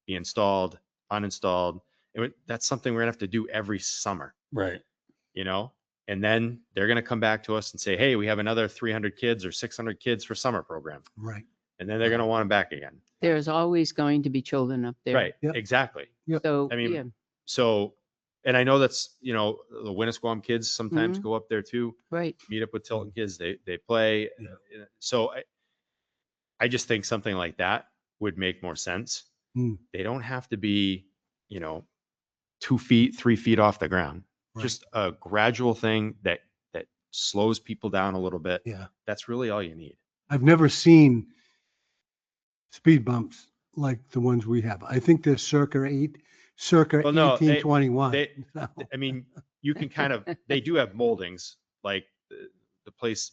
be installed, uninstalled, that's something we're gonna have to do every summer, Right. you know? And then they're gonna come back to us and say, hey, we have another 300 kids or 600 kids for summer program. Right. And then they're gonna want them back again. There's always going to be children up there. Right, Yep. exactly. So, I mean, yeah, So, and I know that's, the Winnisquam kids sometimes Mhm. go up there too, right. meet up with Tilton kids, they play. Yeah. So I just think something like that would make more sense. Hmm. They don't have to be, 2 feet, 3 feet off the ground. Right. Just a gradual thing that slows people down a little bit. Yeah. That's really all you need. I've never seen speed bumps like the ones we have. I think they're circa Well, no, 1821. they- I mean, you can kind of, they do have moldings, like the place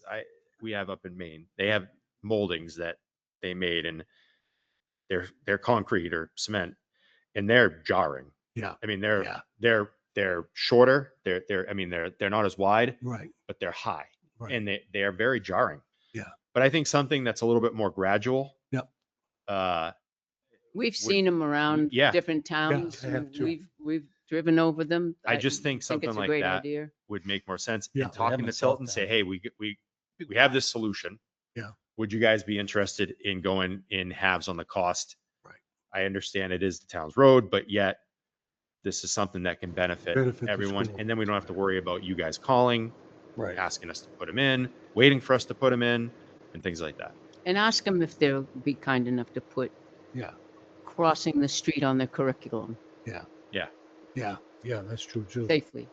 we have up in Maine. They have moldings that they made, and they're concrete or cement, and they're jarring. Yeah. I mean, Yeah. they're shorter. They're not as wide, Right. but they're high, Right. and they are very jarring. Yeah. But I think something that's a little bit more gradual. Yep. We've seen them around yeah. different towns. I have too. We've driven over them. I just think something it's a like great that idea. would make more sense. Yeah. And We have talking them to in Tilton, Southtown. say, hey, we have this solution. Yeah. Would you guys be interested in going in halves on the cost? Right. I understand it is the town's road, but yet this is something that can benefit Benefit the everyone. school. And then we don't have to worry about you guys calling, Right. asking us to put them in, waiting for us to put them in, and things like that. And ask them if they'll be kind enough to put Yeah. crossing the street on their curriculum Yeah, that's true too. safely.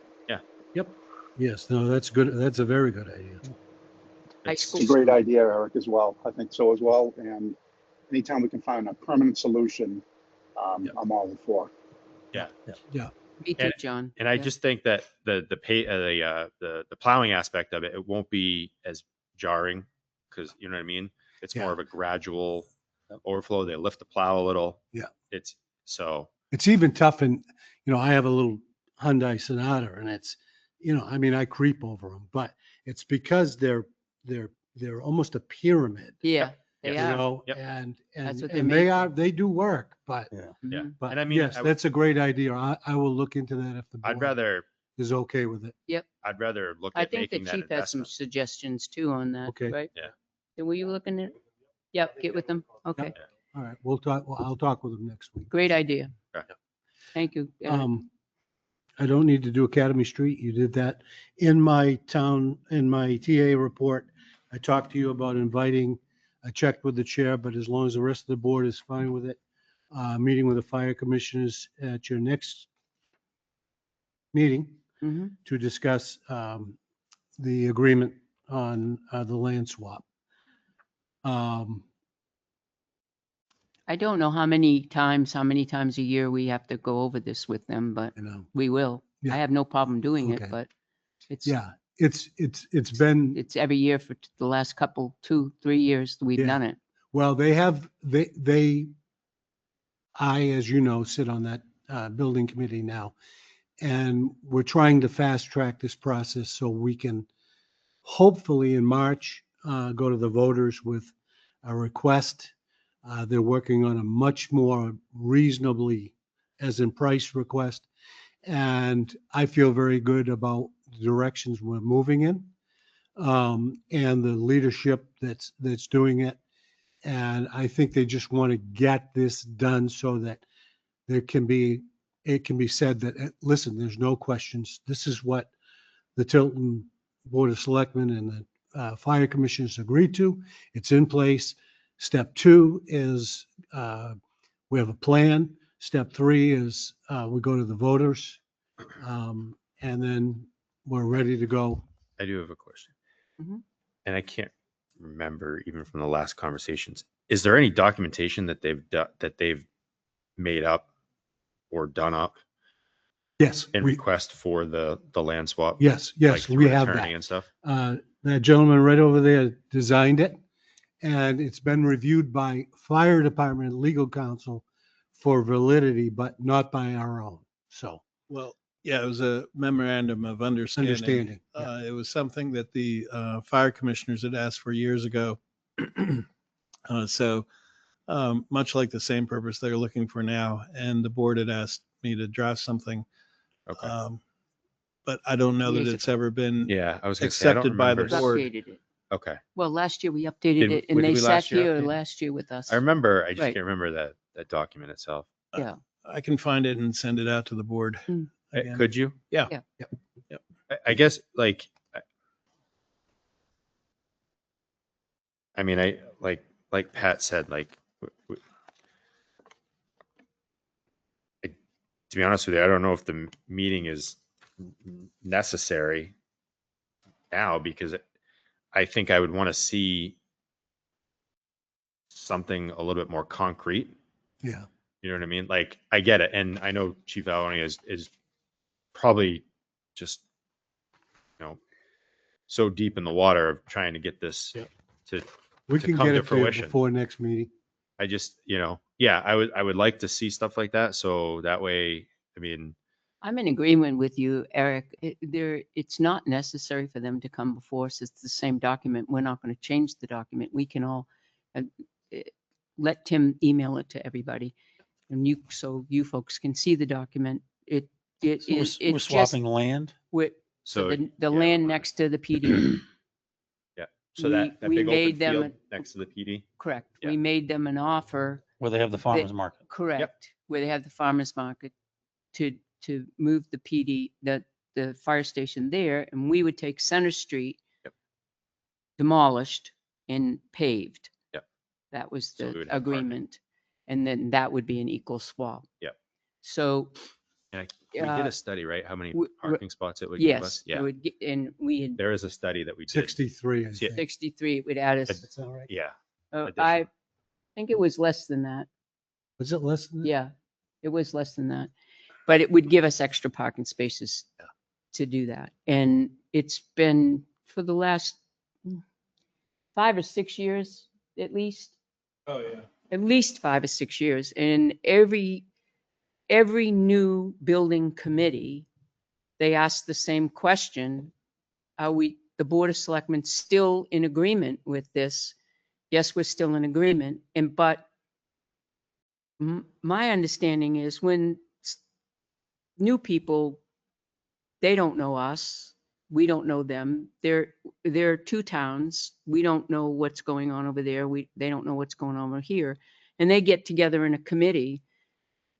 Yes, no, that's good. That's a very good idea. High It's school. It's a great idea, Eric, as well. I think so as well. And anytime we can find a permanent solution, I'm all for. Me too, John. And I Yeah. just think that the plowing aspect of it, it won't be as jarring, because you know what I mean? It's more Yeah. of a gradual overflow. They lift the plow a little. Yeah. It's so, It's even tough, and I have a little Hyundai Sonata, and it's, I mean, I creep over them, but it's because they're almost a pyramid, Yeah, they Yes. are. Yep. and That's what they're and made they do work, but Yeah. yeah. Mhm. but And I mean, yes, that's a great idea. I will look into that if the I'd board rather is okay with it. look I at think the making that chief has some investment. suggestions too on that, Okay. right? Yeah. Then were you looking at? Yep, get with them. Okay, All right, we'll talk. Well, I'll talk with them next week. great idea. Right. Thank you. Eric. I don't need to do Academy Street. You did that in my TA report. I talked to you about inviting, I checked with the chair, but as long as the rest of the board is fine with it, meeting with the fire commissioners at your next meeting Mhm. to discuss the agreement on the land swap. I don't know how many times a year we have to go over this with them, but we will. Yeah. I have no problem doing Okay. it, but it's Yeah, it's been. it's every year for the last couple, 2-3 years we've Yeah. done it. Well, I, as you know, sit on that building committee now. And we're trying to fast track this process so we can hopefully in March, go to the voters with a request. They're working on a much more reasonably, as in price request. And I feel very good about the directions we're moving in, and the leadership that's doing it. And I think they just want to get this done so that it can be said that, listen, there's no questions. This is what the Tilton Board of Selectmen and the Fire Commissioners agreed to. It's in place. Step 2 is we have a plan. Step 3 is we go to the voters, and then we're ready to go. I do have a question. Mhm. And I can't remember even from the last conversations. Is there any documentation that they've made up or done up Yes, in request for the land swap? yes, Like we through an have attorney that. and stuff? That gentleman right over there designed it, and it's been reviewed by fire department legal counsel for validity, but not by our own. So, Well, Yeah, it was a memorandum of understanding. Understanding, It was something that the fire commissioners had asked for years ago. So much like the same purpose they're looking for now, and the board had asked me to draft something. Okay. But I don't know that Years it's ever been Yeah, I was gonna say, I don't accepted by the remember. board. Updated it. Okay. Well, last year we updated it, and Did they we sat last year here update it? last year with us. I remember, I just Right. can't remember that document itself. Yeah. I can find it and send it out to the board. again. Could you? Yeah. Yeah. Yep. I guess, like, I mean, like Pat said, like, to be honest with you, I don't know if the meeting is necessary now, because I think I would want to see something a little bit more concrete. Yeah. You know what I mean? Like, I get it. And I know Chief Aloni is probably just, you know, so deep in the water of trying to get this Yep. to We to can come get to it to you fruition. before next meeting. I just, yeah, I would like to see stuff like that. So that way, I mean, I'm in agreement with you, Eric. It's not necessary for them to come before us. It's the same document. We're not going to change the document. We can all uh, eh, let Tim email it to everybody, and so you folks can see the document. It So is we're it's just swapping land. so so the yeah. land next to the PD. yeah. So that we big made open them field next to the PD. Correct. Yeah. We made them an offer. Where they have the farmer's market. Correct. Where they have the farmer's market to move the PD, the fire station there, and we would take Center Street, Yep. demolished and paved. Yep. That was So we the would have parking. agreement. And then that would be an equal swap. Yep. So, And we did Uh, a study, right? How many w- parking spots it would give yes, us? it Yeah. would and we had There is a study that we did. 63, I See, think. 63, it would add us, That's all right. Yeah. I additional. think it was less than that. Was it less than that? Yeah, it was less than that. But it would give us extra parking spaces to do that. And it's been for the last 5 or 6 years, at least, Oh, yeah. at least 5 or 6 years. And every new building committee, they ask the same question. Are the Board of Selectmen, still in agreement with this? Yes, we're still in agreement. But my understanding is when new people, they don't know us, we don't know them. They're two towns. We don't know what's going on over there. They don't know what's going on over here. And they get together in a committee.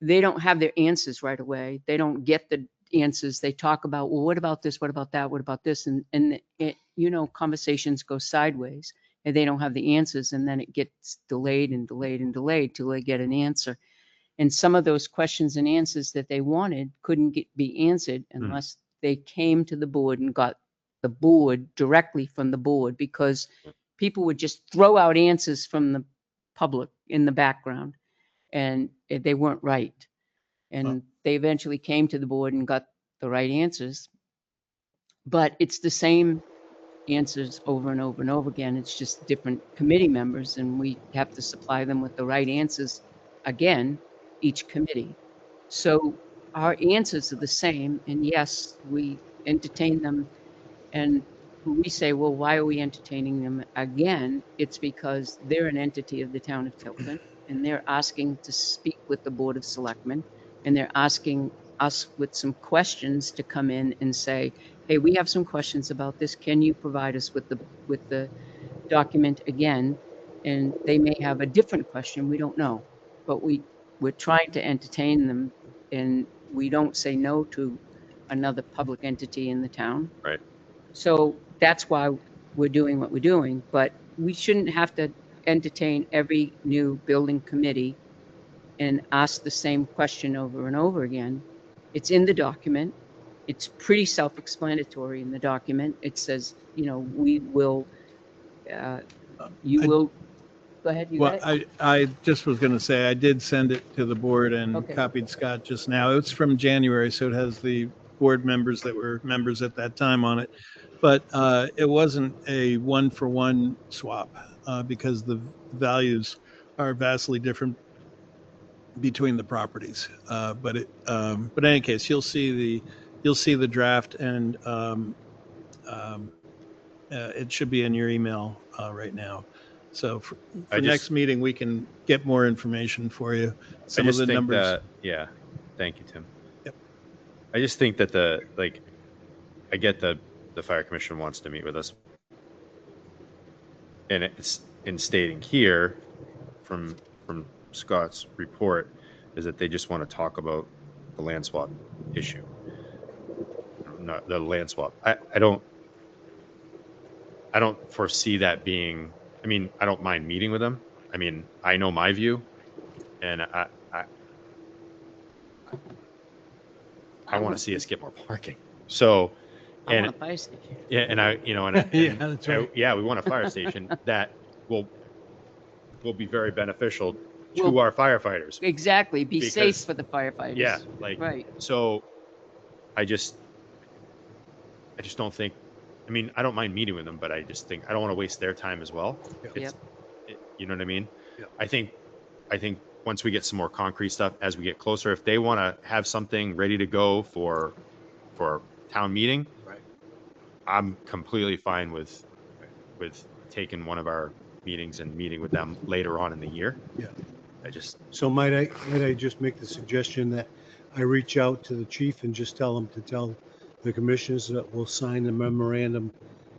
They don't have their answers right away. They don't get the answers. They talk about, well, what about this? What about that? What about this? And it, conversations go sideways and they don't have the answers. And then it gets delayed and delayed and delayed till they get an answer. And some of those questions and answers that they wanted couldn't be answered unless they came to the board and got the board directly from the board, because people would just throw out answers from the public in the background and they weren't right. And they eventually came to the board and got the right answers. But it's the same answers over and over and over again. It's just different committee members, and we have to supply them with the right answers again, each committee. So our answers are the same, and yes, we entertain them. And we say, well, why are we entertaining them again? It's because they're an entity of the town of Tilton, and they're asking to speak with the Board of Selectmen, and they're asking us with some questions to come in and say, hey, we have some questions about this. Can you provide us with the document again? And they may have a different question. We don't know, but we're trying to entertain them, and we don't say no to another public entity in the town. Right. So that's why we're doing what we're doing, but we shouldn't have to entertain every new building committee and ask the same question over and over again. It's in the document. It's pretty self-explanatory in the document. It says, we will, go ahead, you Well, got it? I just was going to say, I did send it to the board and Okay. copied Scott just now. It's from January, so it has the board members that were members at that time on it. But it wasn't a one-for-one swap because the values are vastly different between the properties. But in any case, you'll see you'll see the draft, and it should be in your email right now. So for I just- next meeting, we can get more information for you. I Some of just the think numbers. that, yeah, thank you, Tim. Yep. I just think that I get the fire commission wants to meet with us. And it's in stating here from Scott's report is that they just want to talk about the land swap issue. Not the land swap. I don't foresee that being, I mean, I don't mind meeting with them. I mean, I know my view, and I want to see us get more parking. So, I and want a fire station. yeah, and Yeah, that's right. yeah, we want a fire station that will be very beneficial to Will- our firefighters. Exactly, be Because- safe for the firefighters. Yeah, like, Right. so I just don't think, I mean, I don't mind meeting with them, but I just think I don't want to waste their time as well. Yep. You know what I mean? Yep. I think once we get some more concrete stuff as we get closer, if they want to have something ready to go for town meeting, Right. I'm completely fine with taking one of our meetings and meeting with them later on in the year. Yeah. I just, So might I just make the suggestion that I reach out to the chief and just tell him to tell the commissioners that we'll sign the memorandum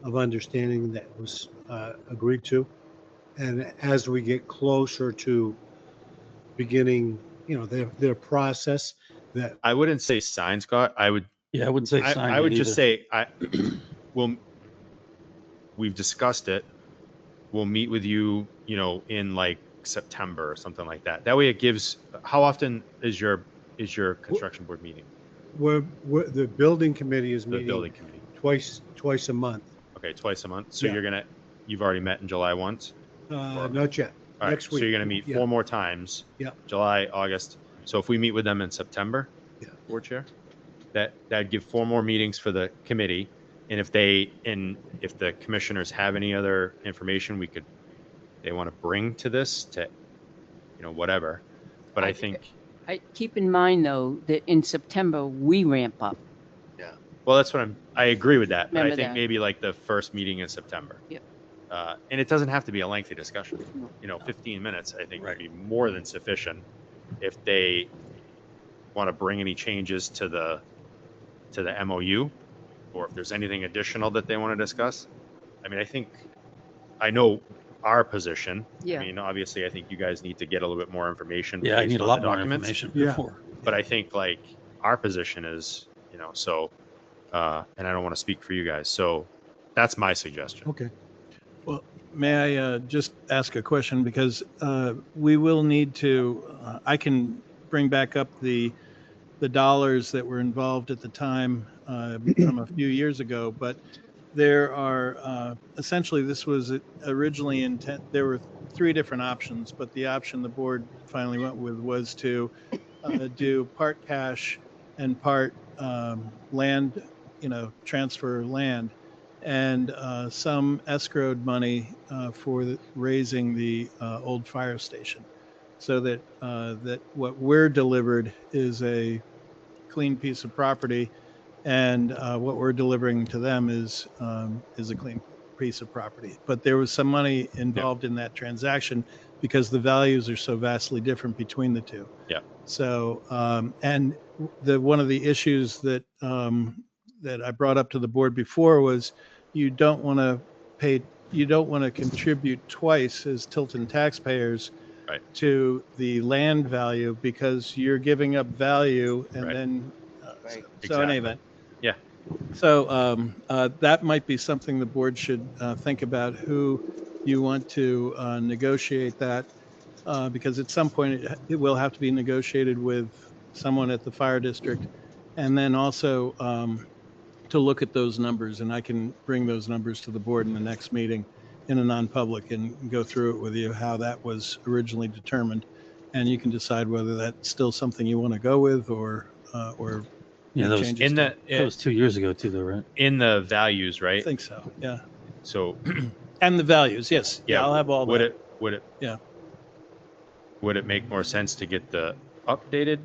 of understanding that was agreed to. And as we get closer to beginning, their process, that I wouldn't say sign, Scott. I would Yeah, I wouldn't say sign. I would it just either. say, we've discussed it. We'll meet with you, in like September or something like that. That way it gives, how often is your construction board meeting? the building committee is The meeting building committee. twice a month. Okay, twice a month. So Yeah. you've already met in July once? Not yet. All right, Next so week. you're going to meet Yeah. 4 more times. Yeah. July, August. So if we meet with them in September, Yeah. board chair, that'd give 4 more meetings for the committee. And if the commissioners have any other information they want to bring to this to, whatever. But I think, I keep in mind though that in September we ramp up. well, that's what I agree with that. But I Remember think that. maybe like the first meeting in September. Yep. And it doesn't have to be a lengthy discussion. No. 15 minutes, I think Right. would be more than sufficient if they want to bring any changes to the MOU, or if there's anything additional that they want to discuss. I mean, I know our position. Yeah. I mean, obviously, I think you guys need to get a little bit more information. Yeah, I based need a on lot the more documents. information Yeah. before. But I think like our position is, so, and I don't want to speak for you guys. So that's my suggestion. Okay. May I just ask a question? Because we will need to, I can bring back up the dollars that were involved at the time from a few years ago, but there are, essentially, this was originally there were 3 different options, but the option the board finally went with was to do part cash and part land, transfer land, and some escrowed money for raising the old fire station, so that what we're delivered is a clean piece of property, and what we're delivering to them is a clean piece of property. But there was some money involved in that transaction because the values are so vastly different between the two. Yeah. So and one of the issues that I brought up to the board before was you don't want to contribute twice as Tilton taxpayers Right. to the land value, because you're giving up value and Right. then Right. so in any Exactly. event. Yeah. So that might be something the board should think about, who you want to negotiate that, because at some point it will have to be negotiated with someone at the fire district, and then also to look at those numbers, and I can bring those numbers to the board in the next meeting in a non-public and go through it with you, how that was originally determined, and you can decide whether that's still something you want to go with or Yeah, that was, changes In to the that was 2 years ago too, though, right? in the values, I right? think so, yeah. So And the values, yes. Yeah, I'll have all would that. it Yeah. would it make more sense to get the updated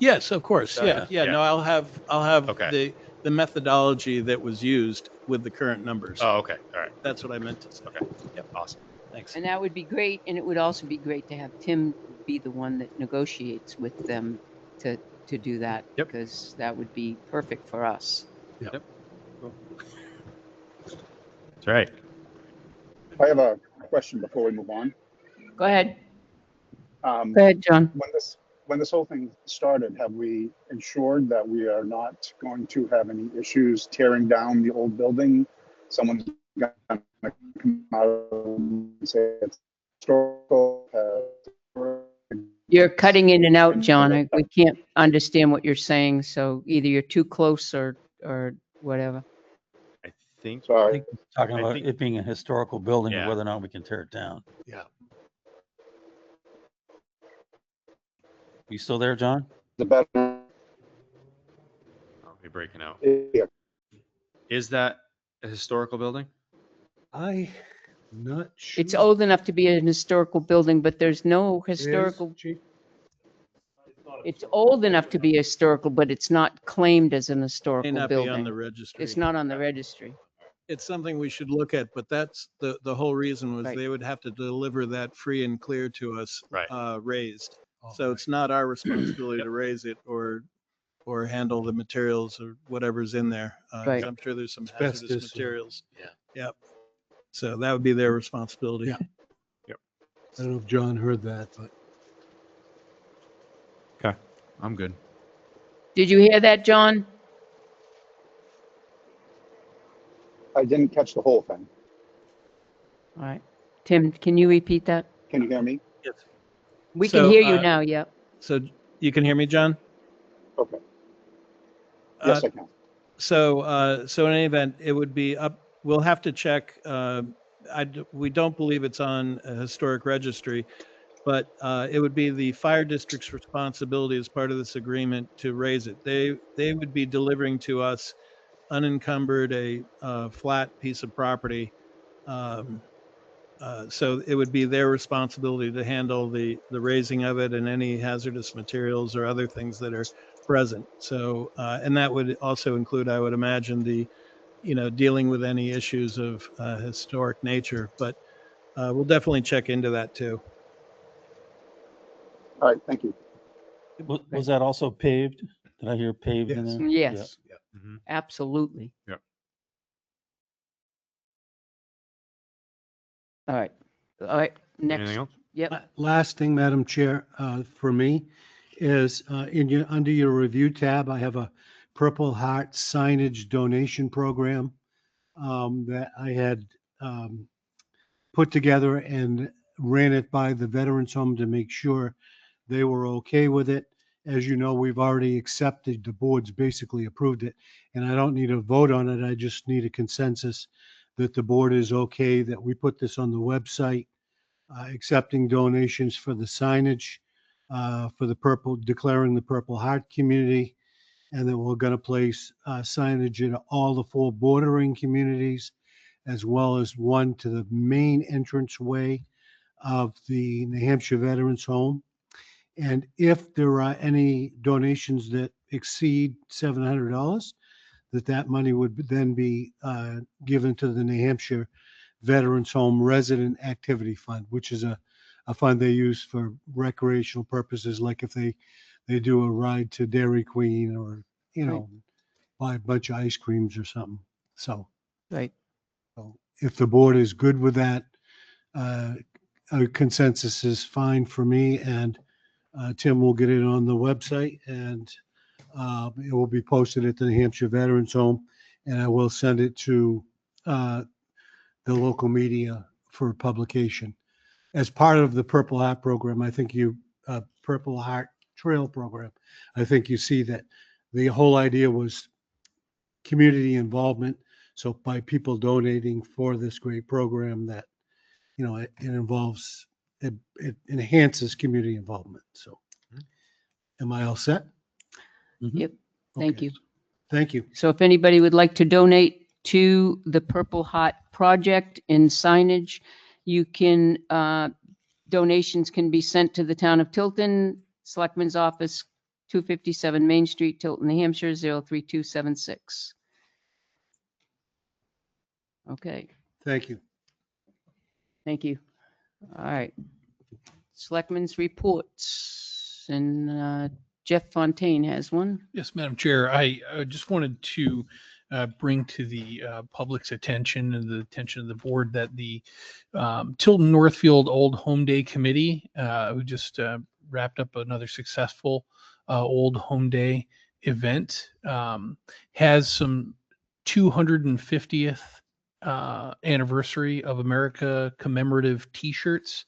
Yes, of course. Yeah, Yeah. no, I'll have Okay. the methodology that was used with the current numbers. Oh, okay. All right. That's what I meant to say. Okay. Yep. Awesome. Thanks. And that would be great. And it would also be great to have Tim be the one that negotiates with them to do that. Yep. Because that would be perfect for us. That's right. I have a question before we move on. Go ahead. Um, Go ahead, John. when this whole thing started, have we ensured that we are not going to have any issues tearing down the old building? Someone's going to come out and say it's historical. You're cutting in and out, John. We can't understand what you're saying. So either you're too close or whatever. I think. I Sorry. think we're talking I about think- it being a historical building Yeah. and whether or not we can tear it down. Yeah. You still there, John? The better. Oh, you're breaking out. Yeah. Is that a historical building? I'm not sure. It's old enough to be an historical building, but there's no It is, historical. Chief? It's old enough to be historical, but it's not claimed as an May historical not be on the building. registry. It's not on the registry. It's something we should look at, but that's the whole reason was Right. they would have to deliver that free and clear to us, Right. raised. Oh, So it's not our responsibility to raise it or handle the materials or whatever's in there. 'Cause Right. I'm sure there's some Asbestos hazardous and- materials. yeah. Yep. So that would be their responsibility. Yeah. I don't know if John heard that, but Okay. I'm good. Did you hear that, John? I didn't catch the whole thing. All right. Tim, can you repeat that? Can you hear me? Yes. We So, can hear you uh, now, yep. So you can hear me, John? Okay. Uh, Yes, I can. So in any event, it would be up, we'll have to check, we don't believe it's on a historic registry, but it would be the fire district's responsibility as part of this agreement to raise it. They would be delivering to us unencumbered a flat piece of property. So it would be their responsibility to handle the raising of it and any hazardous materials or other things that are present. So, and that would also include, I would imagine, dealing with any issues of historic nature, but we'll definitely check into that too. All right, thank you. Was that also paved? Did I hear paved in Yes. there? Yes, Mhm. absolutely. Yep. All right. All right, next. Anything else? Yep. last thing, Madam Chair, for me is under your review tab, I have a Purple Heart signage donation program that I had put together and ran it by the Veterans Home to make sure they were okay with it. As you know, we've already accepted, the board's basically approved it, and I don't need a vote on it. I just need a consensus that the board is okay, that we put this on the website, accepting donations for the signage, for the declaring the Purple Heart community, and then we're going to place signage in all the 4 bordering communities, as well as one to the main entranceway of the New Hampshire Veterans Home. And if there are any donations that exceed $700, that money would then be given to the New Hampshire Veterans Home Resident Activity Fund, which is a fund they use for recreational purposes, like if they do a ride to Dairy Queen or, buy a bunch of ice creams or something. So Right. if the board is good with that, a consensus is fine for me, and Tim will get it on the website, and it will be posted at the New Hampshire Veterans Home, and I will send it to the local media for publication. As part of the Purple Heart program, I think Purple Heart Trail program, I think you see that the whole idea was community involvement. So by people donating for this great program, that, it involves, it enhances community involvement. So am I all set? Yep. Thank Okay. you. Thank you. So if anybody would like to donate to the Purple Heart Project in signage, you can, donations can be sent to the town of Tilton, Selectmen's office, 257 Main Street, Tilton, New Hampshire, 03276. Okay, Thank you. thank you. All right. Selectmen's reports, and Jeff Fontaine has one. Yes, Madam Chair, I just wanted to bring to the public's attention and the attention of the board that the Tilton Northfield Old Home Day Committee, who just wrapped up another successful Old Home Day event, has some 250th anniversary of America commemorative T-shirts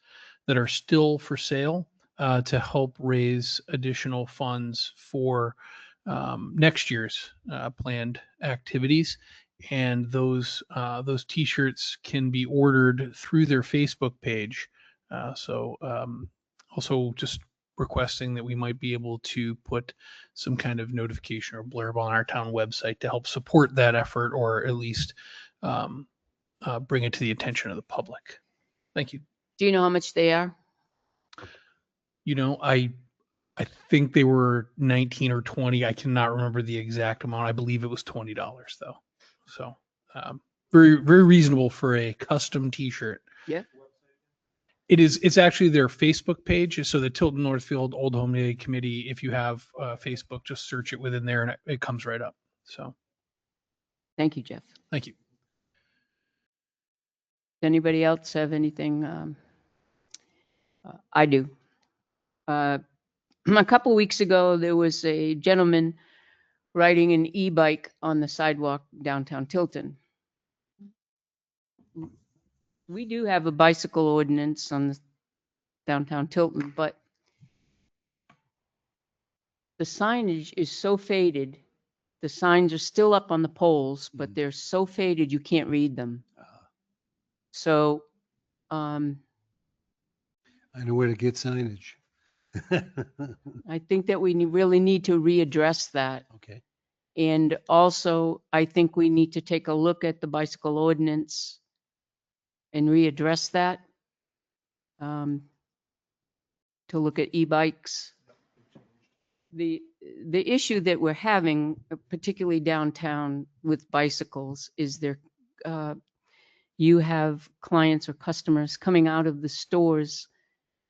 that are still for sale to help raise additional funds for next year's planned activities. And those T-shirts can be ordered through their Facebook page. Also just requesting that we might be able to put some kind of notification or blurb on our town website to help support that effort, or at least bring it to the attention of the public. Thank you. Do you know how much they are? You know, I think they were 19 or 20. I cannot remember the exact amount. I believe it was $20 though. So very, very reasonable for a custom T-shirt. Yeah. It's actually their Facebook page. So the Tilton Northfield Old Home Day Committee, if you have Facebook, just search it within there and it comes right up. So Thank you, Jeff. thank you. Does anybody else have anything? I do. A couple weeks ago, there was a gentleman riding an e-bike on the sidewalk downtown Tilton. We do have a bicycle ordinance on the downtown Tilton, but the signage is so faded. The signs are still up on the poles, but they're so faded you can't read them. So, I know where to get signage. I think that we really need to readdress that. Okay. And also, I think we need to take a look at the bicycle ordinance and readdress that. To look at e-bikes. The issue that we're having, particularly downtown with bicycles, is you have clients or customers coming out of the stores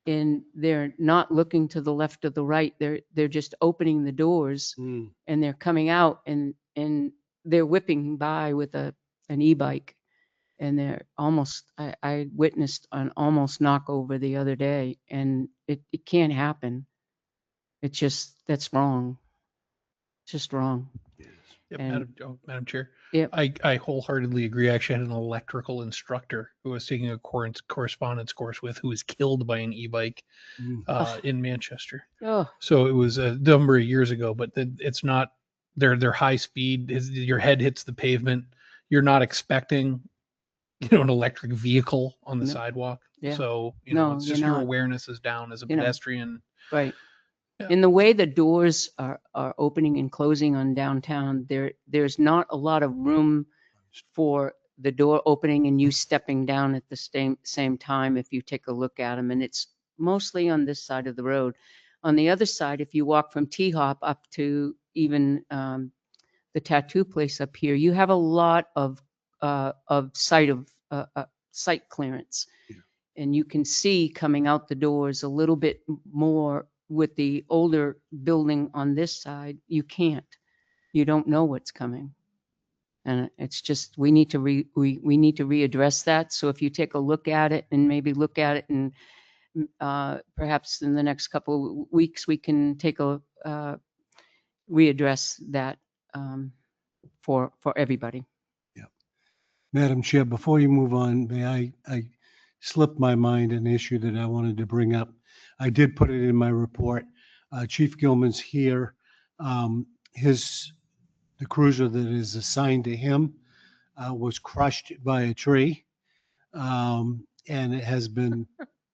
and they're not looking to the left or the right. They're just opening the doors and they're coming out and they're whipping by with an e-bike, and they're almost, I witnessed an almost knockover the other day, and it can't happen. It's just, that's wrong. It's just wrong. Yep, And- Madam Chair. Yep. I wholeheartedly agree. I actually had an electrical instructor who was taking a correspondence course with, who was killed by an e-bike in Manchester. Oh, So it was a number of years ago, but it's not, they're high speed. Your head hits the pavement. You're not expecting, an electric vehicle on the No. sidewalk. Yeah. So, No, it's you're just your not. awareness is down as a You know. pedestrian. right. Yeah. In the way the doors are opening and closing on downtown, there's not a lot of room for the door opening and you stepping down at the same time if you take a look at them. And it's mostly on this side of the road. On the other side, if you walk from T-Hop up to even the tattoo place up here, you have a lot of site clearance. Yeah. And you can see coming out the doors a little bit more. With the older building on this side, you can't. You don't know what's coming. And it's just, we need to readdress that. So if you take a look at it and maybe look at it, and perhaps in the next couple of weeks, we can take a readdress that for everybody. Yeah. Madam Chair, before you move on, may I slipped my mind an issue that I wanted to bring up. I did put it in my report. Chief Gilman's here. The cruiser that is assigned to him was crushed by a tree, and it has been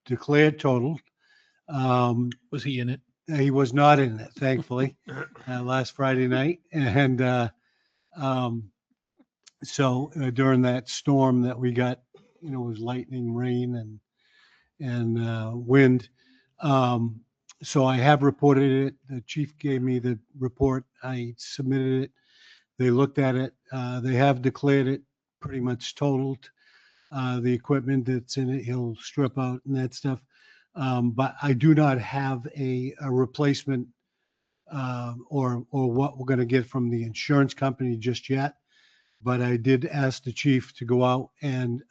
declared totaled. Was he in it? He was not in it, thankfully, last Friday night. And so during that storm that we got, it was lightning, rain, and wind. So I have reported it. The chief gave me the report. I submitted it. They looked at it. They have declared it pretty much totaled. The equipment that's in it, he'll strip out and that stuff. But I do not have a replacement or what we're going to get from the insurance company just yet. But I did ask the chief to go out and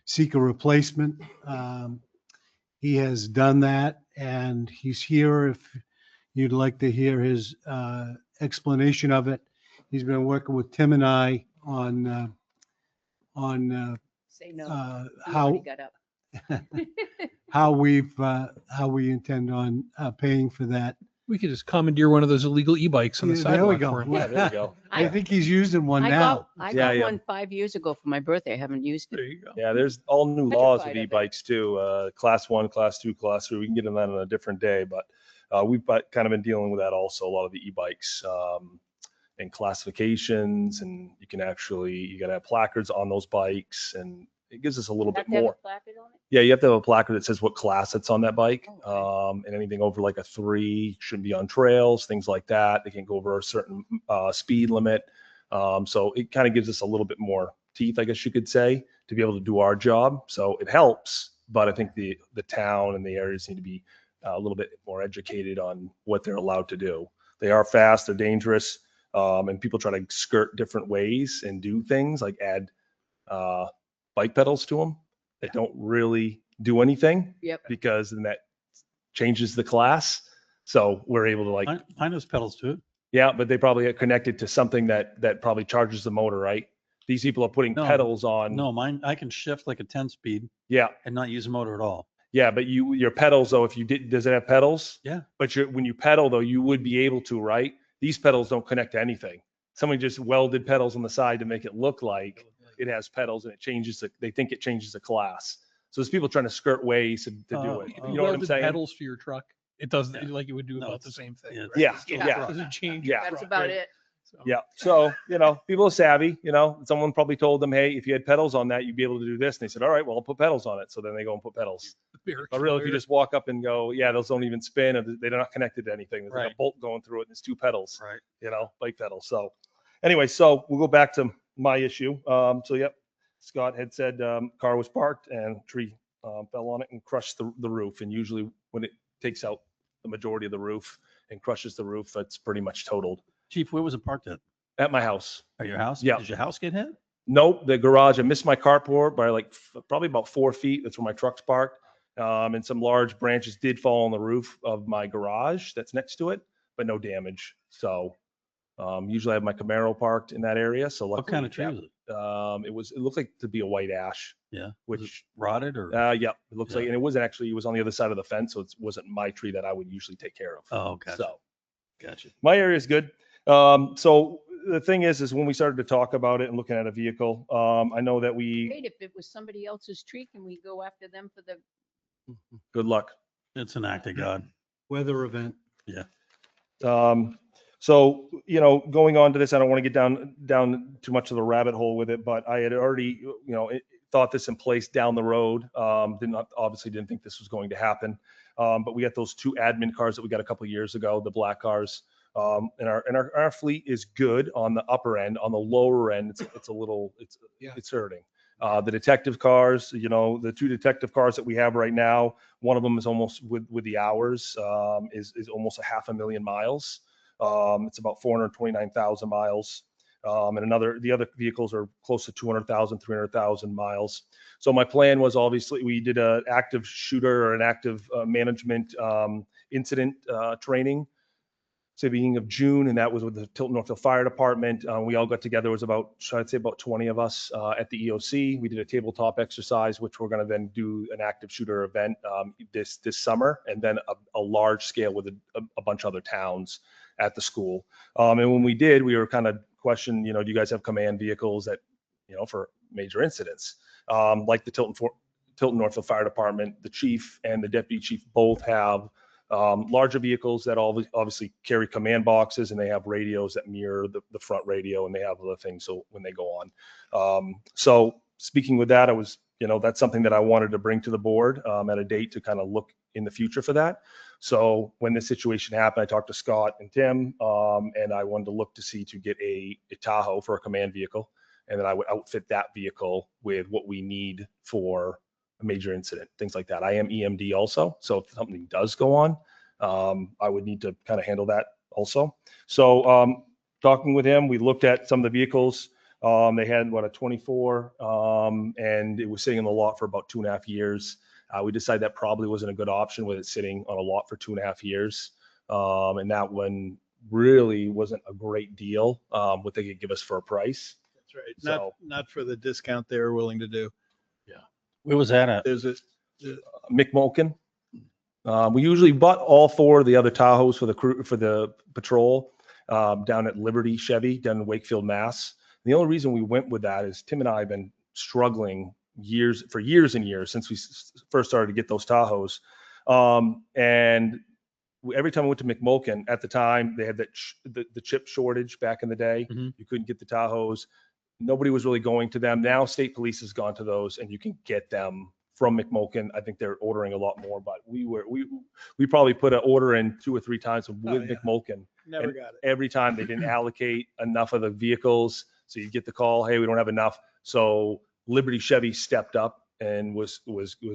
seek a replacement. He has done that, and he's here if you'd like to hear his explanation of it. He's been working with Tim and I on Say no. He how already got up. how we intend on paying for that. We could just commandeer one of those illegal e-bikes on the Yeah, there we sidewalk go. for him. Yeah, there we go. I think he's using one now. I Yeah, got yeah. one 5 years ago for my birthday. I haven't used There it. you go. Yeah, there's all new laws with Petrified of it. e-bikes too. Class 1, class 2, class 3. We can get into that on a different day, but we've kind of been dealing with that also. A lot of the e-bikes and classifications, and you got to have placards on those bikes, and it gives us a little Have bit to have a more. placard on it? Yeah, you have to have a placard that says what class it's on that bike. Oh, And anything over like a 3 shouldn't be on trails, things like that. They can't go over a certain speed limit. So it kind of gives us a little bit more teeth, I guess you could say, to be able to do our job. So it helps, but I think the town and the areas need to be a little bit more educated on what they're allowed to do. They are fast, they're dangerous, and people try to skirt different ways and do things like add bike pedals to them that don't really do anything. Yep. Because then that changes the class. So we're able to like, Mine has pedals to it. yeah, but they probably are connected to something that probably charges the motor, right? These people are putting No, pedals on. No, mine, I can shift like a 10 speed Yeah, and not use a motor at all. yeah, but your pedals though, if you did, does it have pedals? Yeah. But when you pedal though, you would be able to, right? These pedals don't connect to anything. Somebody just welded pedals on the side to make it look like it has pedals, and it changes they think it changes the class. So there's people trying to skirt ways to do it. If You know what I'm welded saying? pedals for your truck, it does Yeah. like it would do No, about the it's- same thing. yeah, right? Yeah, It still yeah. doesn't change. Yeah. your That's truck, about right? it. So, Yeah. So, people are savvy, someone probably told them, hey, if you had pedals on that, you'd be able to do this. And they said, all right, well, I'll put pedals on it. So then they go and put pedals. very But really, if you clear. just walk up and go, yeah, those don't even spin, or they're not connected to anything. There's like a Right. bolt going through it, and there's 2 pedals, Right. bike pedals. So anyway, so we'll go back to my issue. So yep, Scott had said car was parked and tree fell on it and crushed the roof. And usually when it takes out the majority of the roof and crushes the roof, it's pretty much totaled. Chief, where was it parked at At my house. your house? Yeah. Did your house get hit? Nope, the garage. I missed my carport by like probably about 4 feet. That's where my truck's parked. And some large branches did fall on the roof of my garage that's next to it, but no damage. So usually I have my Camaro parked in that area. So What luckily, kind of tree was it? it looked like to be a white ash, Yeah. Was it which rotted or? yeah, it looks Yeah. like, and it wasn't actually, it was on the other side of the fence. So it wasn't my tree that I would usually take care of. Oh, gotcha. So Gotcha. my area is good. So the thing is when we started to talk about it and looking at a vehicle, I know that Great, if it was somebody else's tree, can we go after them for the, good luck. It's an act of God. Weather event. So, going on to this, I don't want to get down too much of the rabbit hole with it, but I had already, thought this in place down the road. Obviously didn't think this was going to happen. But we got those 2 admin cars that we got a couple of years ago, the black cars. And our fleet is good on the upper end. On the lower end, it's hurting. The detective cars, the 2 detective cars that we have right now, one of them is almost with the hours, is almost 500,000 miles. It's about 429,000 miles. And the other vehicles are close to 200,000, 300,000 miles. So my plan was, obviously we did an active shooter or an active management incident training, say beginning of June, and that was with the Tilton Northfield Fire Department. We all got together. It was about 20 of us at the EOC. We did a tabletop exercise, which we're going to then do an active shooter event this summer, and then a large scale with a bunch of other towns at the school. And when we did, we were kind of questioned, do you guys have command vehicles that, for major incidents? Like the Tilton Northfield Fire Department, the chief and the deputy chief both have larger vehicles that obviously carry command boxes, and they have radios that mirror the front radio, and they have other things so when they go on. So speaking with that, I was that's something that I wanted to bring to the board at a date to kind of look in the future for that. So when this situation happened, I talked to Scott and Tim, and I wanted to look to see to get a Tahoe for a command vehicle, and then I would outfit that vehicle with what we need for a major incident, things like that. I am EMD also, so if something does go on, I would need to kind of handle that also. So talking with him, we looked at some of the vehicles. They had a 24, and it was sitting in the lot for about 2.5 years. We decided that probably wasn't a good option with it sitting on a lot for 2.5 years. And that one really wasn't a great deal, what they could give us for a price. That's right. So- Not for the discount they were willing to do. Where was that at? There's a, McMulkin. We usually bought all 4 of the other Tahoes for the patrol down at Liberty Chevy down in Wakefield, Mass. The only reason we went with that is Tim and I have been struggling for years and years since we first started to get those Tahoes. And every time we went to McMulkin, at the time they had the chip shortage back in the day. Mhm. You couldn't get the Tahoes. Nobody was really going to them. Now state police has gone to those, and you can get them from McMulkin. I think they're ordering a lot more, but we probably put an order in 2 or 3 times with yeah. McMulkin. never And got it. every time they didn't allocate enough of the vehicles, so you get the call, hey, we don't have enough. So Liberty Chevy stepped up and was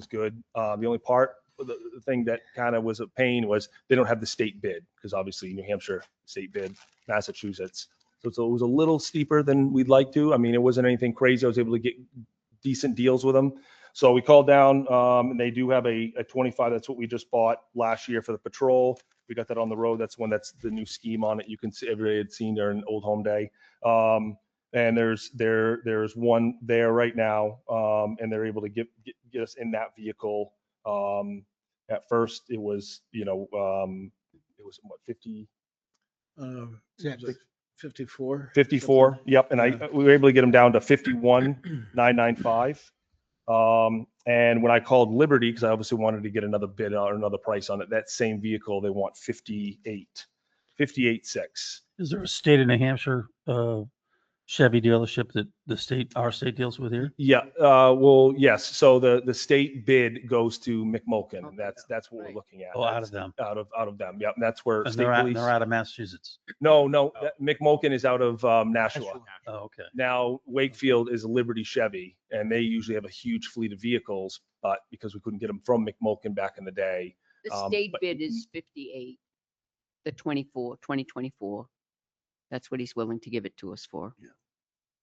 good. The only part, the thing that kind of was a pain was they don't have the state bid, because obviously New Hampshire state bid, Massachusetts. So it was a little steeper than we'd like to. I mean, it wasn't anything crazy. I was able to get decent deals with them. So we called down, and they do have a 25. That's what we just bought last year for the patrol. We got that on the road. That's the new scheme on it. You can see, everybody had seen there in Old Home Day. And there's one there right now, and they're able to get us in that vehicle. At first it was, what, 50? Yeah, 54. 54. Yep. And we were able to get them down to 51,995. And when I called Liberty, because I obviously wanted to get another bid or another price on it, that same vehicle, they want 58.6. Is there a state of New Hampshire Chevy dealership that our state deals with here? Yeah. Well, yes. So the state bid goes to McMulkin. Okay. That's what we're Right. looking at. Oh, out of them. Out of them. Yep. And that's where And state they're police. out of Massachusetts. No, McMulkin is out of Nashua. Oh, okay. Now Wakefield is Liberty Chevy, and they usually have a huge fleet of vehicles, but because we couldn't get them from McMulkin back in the day. The state bid is 58, the 2024. That's what he's willing to give it to us for.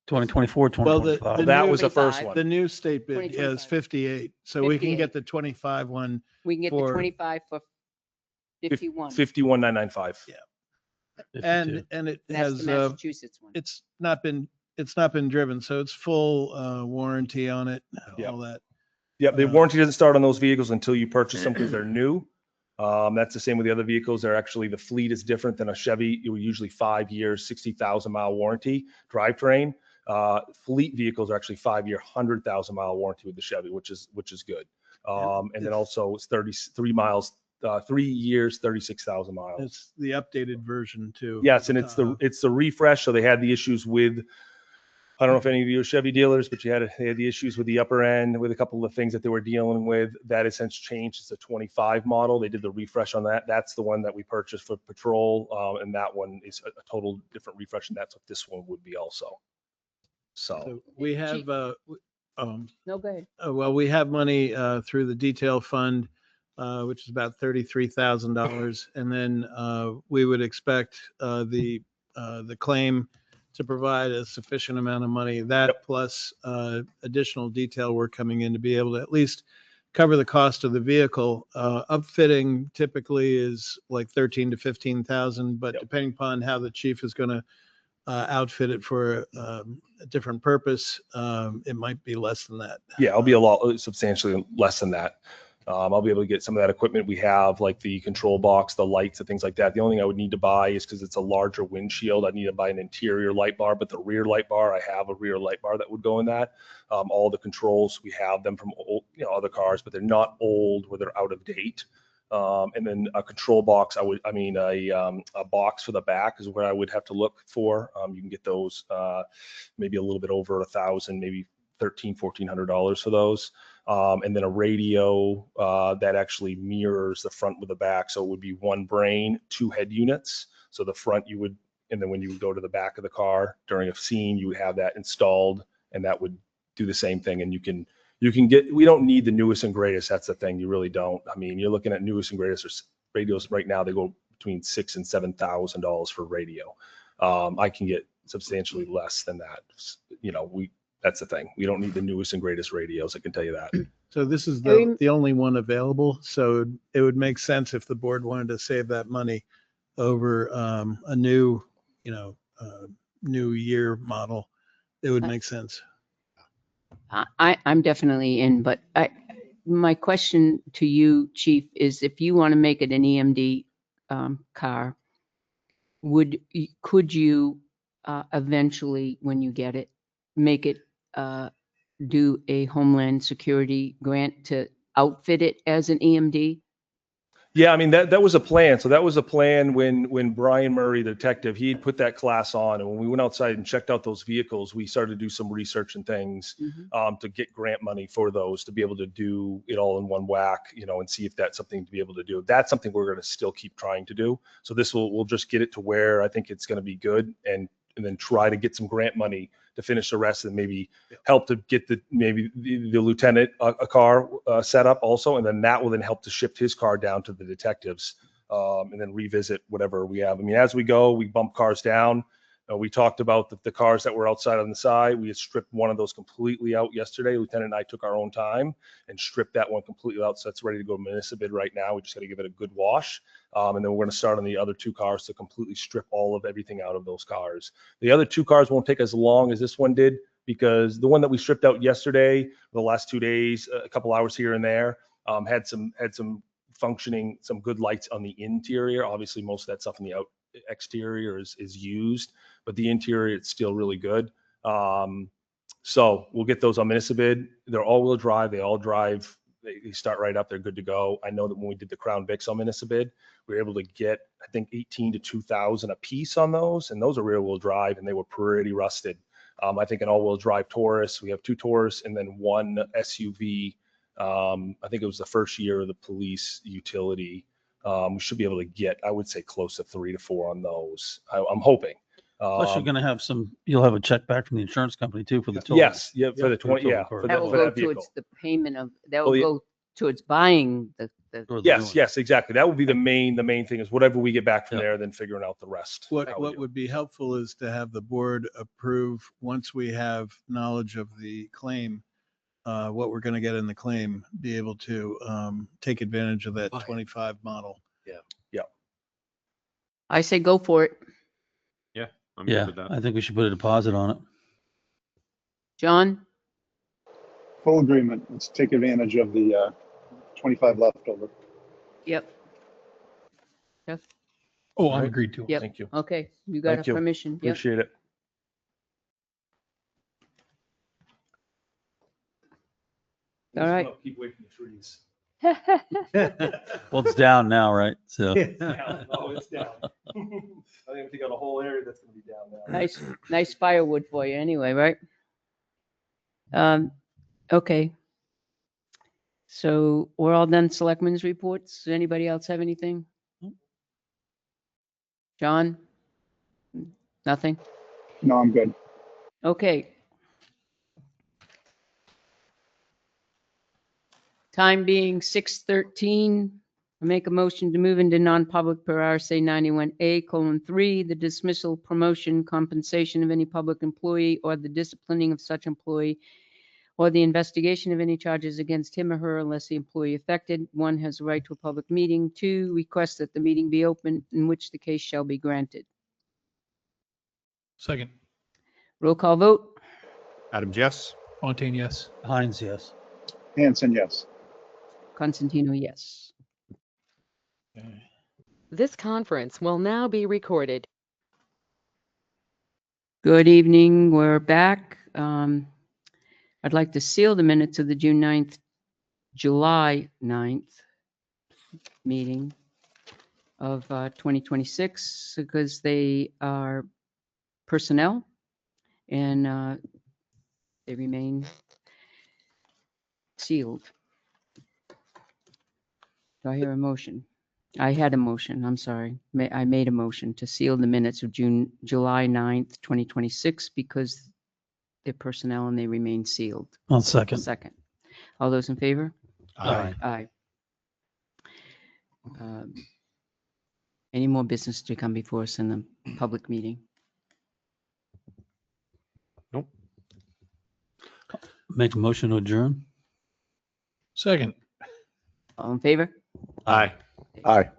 2024, Well, 2025. That was the first 25. one. The new state bid is 2025. 58. So we can 58. get the 25 one. We can get the For- 25 for 51. 51,995. Yeah. 52. And it That's has, the Massachusetts one. it's not been driven. So it's full warranty on it, Yeah. all that. Yeah, the warranty doesn't start on those vehicles until you purchase them because they're new. That's the same with the other vehicles. They're actually, the fleet is different than a Chevy. It was usually 5 years, 60,000 mile warranty drivetrain. Fleet vehicles are actually 5 year, 100,000 mile warranty with the Chevy, which is good. And then also it's 33 miles, 3 years, 36,000 miles. It's the updated version too. Yes, and it's the refresh. So they had the issues with, I don't know if any of you are Chevy dealers, but they had the issues with the upper end with a couple of things that they were dealing with. That has since changed. It's a 25 model. They did the refresh on that. That's the one that we purchased for patrol, and that one is a total different refresh, and that's what this one would be also. So We have, Chief. um, No, go ahead. well, we have money through the detail fund, which is about $33,000. And then we would expect the claim to provide a sufficient amount of money, that plus additional detail work coming in to be able to at least cover the cost of the vehicle. Upfitting typically is like 13 to 15,000, but depending upon how the chief is going to outfit it for a different purpose, it might be less than that. yeah, it'll be a lot substantially less than that. I'll be able to get some of that equipment we have, like the control box, the lights and things like that. The only thing I would need to buy is because it's a larger windshield, I need to buy an interior light bar, but the rear light bar, I have a rear light bar that would go in that. All the controls, we have them from old, other cars, but they're not old where they're out of date. And then a control box, a box for the back is where I would have to look for. You can get those maybe a little bit over 1,000, maybe $1,400 for those. And then a radio that actually mirrors the front with the back. So it would be one brain, two head units. So the front you would, and then when you would go to the back of the car during a scene, you would have that installed, and that would do the same thing. And you can get, we don't need the newest and greatest. That's the thing. You really don't. I mean, you're looking at newest and greatest radios right now. They go between $6,000 and $7,000 for radio. I can get substantially less than that. That's the thing. We don't need the newest and greatest radios. I can tell you that. So this is Very- the only one available. So it would make sense if the board wanted to save that money over a new, new year model. It would make sense. I'm definitely in, but my question to you, Chief, is if you want to make it an EMD car, could you eventually, when you get it, make it do a Homeland Security grant to outfit it as an EMD? Yeah, I mean, that was a plan. So that was a plan when Brian Murray, the detective, he had put that class on. And when we went outside and checked out those vehicles, we started to do some research and things to get grant money for those, to be able to do it all in one whack, and see if that's something to be able to do. That's something we're going to still keep trying to do. So we'll just get it to where I think it's going to be good, and then try to get some grant money to finish the rest, and maybe help to get the lieutenant a car set up also. And then that will then help to shift his car down to the detectives, and then revisit whatever we have. I mean, as we go, we bump cars down. We talked about the cars that were outside on the side. We had stripped one of those completely out yesterday. Lieutenant and I took our own time and stripped that one completely out. So it's ready to go municipal bid right now. We just got to give it a good wash. And then we're going to start on the other two cars to completely strip all of everything out of those cars. The other two cars won't take as long as this one did, because the one that we stripped out yesterday, the last 2 days, a couple hours here and there, had some functioning, some good lights on the interior. Obviously, most of that stuff in the exterior is used, but the interior, it's still really good. So we'll get those on municipal bid. They're all-wheel drive. They all drive. They start right up. They're good to go. I know that when we did the Crown Vics on municipal bid, we were able to get, I think, 18 to 2,000 a piece on those, and those are rear-wheel drive, and they were pretty rusted. I think an all-wheel drive Taurus. We have two Taurus and then one SUV. I think it was the first year of the police utility. We should be able to get, I would say, close to 3 to 4 on those. I'm hoping. Plus you're going to have you'll have a check back from the insurance company too for the total. Yes, yeah, for the 20, yeah, for for That will that go vehicle. towards the payment of, that will go towards buying the. Or the new one. Yes, exactly. That would be the main thing is whatever we get back from there, then figuring out the rest. What how we do it. would be helpful is to have the board approve, once we have knowledge of the claim, what we're going to get in the claim, be able to take advantage of that 25 model. I say go for it. Yeah, I'm Yeah, good with that. I think we should put a deposit on it. John? Full agreement. Let's take advantage of the 25 leftover. Yep. Oh, I'm agreed to. Yep. Thank you. Okay, you got Thank a you. permission. Yep. Appreciate it. All right. Keep away from the trees. Well, it's down now, right? So Oh, it's down. I think we got a whole area that's going to be down now. Nice firewood for you anyway, right? Okay. So we're all done selectmen's reports. Does anybody else have anything? John? Nothing? No, I'm good. Okay. Time being 6:13, I make a motion to move into non-public per RSA 91A:3, the dismissal, promotion, compensation of any public employee or the disciplining of such employee or the investigation of any charges against him or her unless the employee affected, 1, has a right to a public meeting, 2, request that the meeting be open, in which the case shall be granted. Second. Roll call vote. Adams, yes. Fontaine, yes. Hines, yes. Hanson, yes. Constantino, yes. This conference will now be recorded. Good evening, we're back. I'd like to seal the minutes of the July 9th meeting of 2026 because they are personnel and they remain sealed. Do I hear a motion? I had a motion, I'm sorry. I made a motion to seal the minutes of July 9th, 2026, because they're personnel and they remain sealed. I'll second. Second. All those in favor? Aye. Aye. Any more business to come before us in the public meeting? Nope. Make a motion to adjourn. Second. All in favor? Aye. Aye.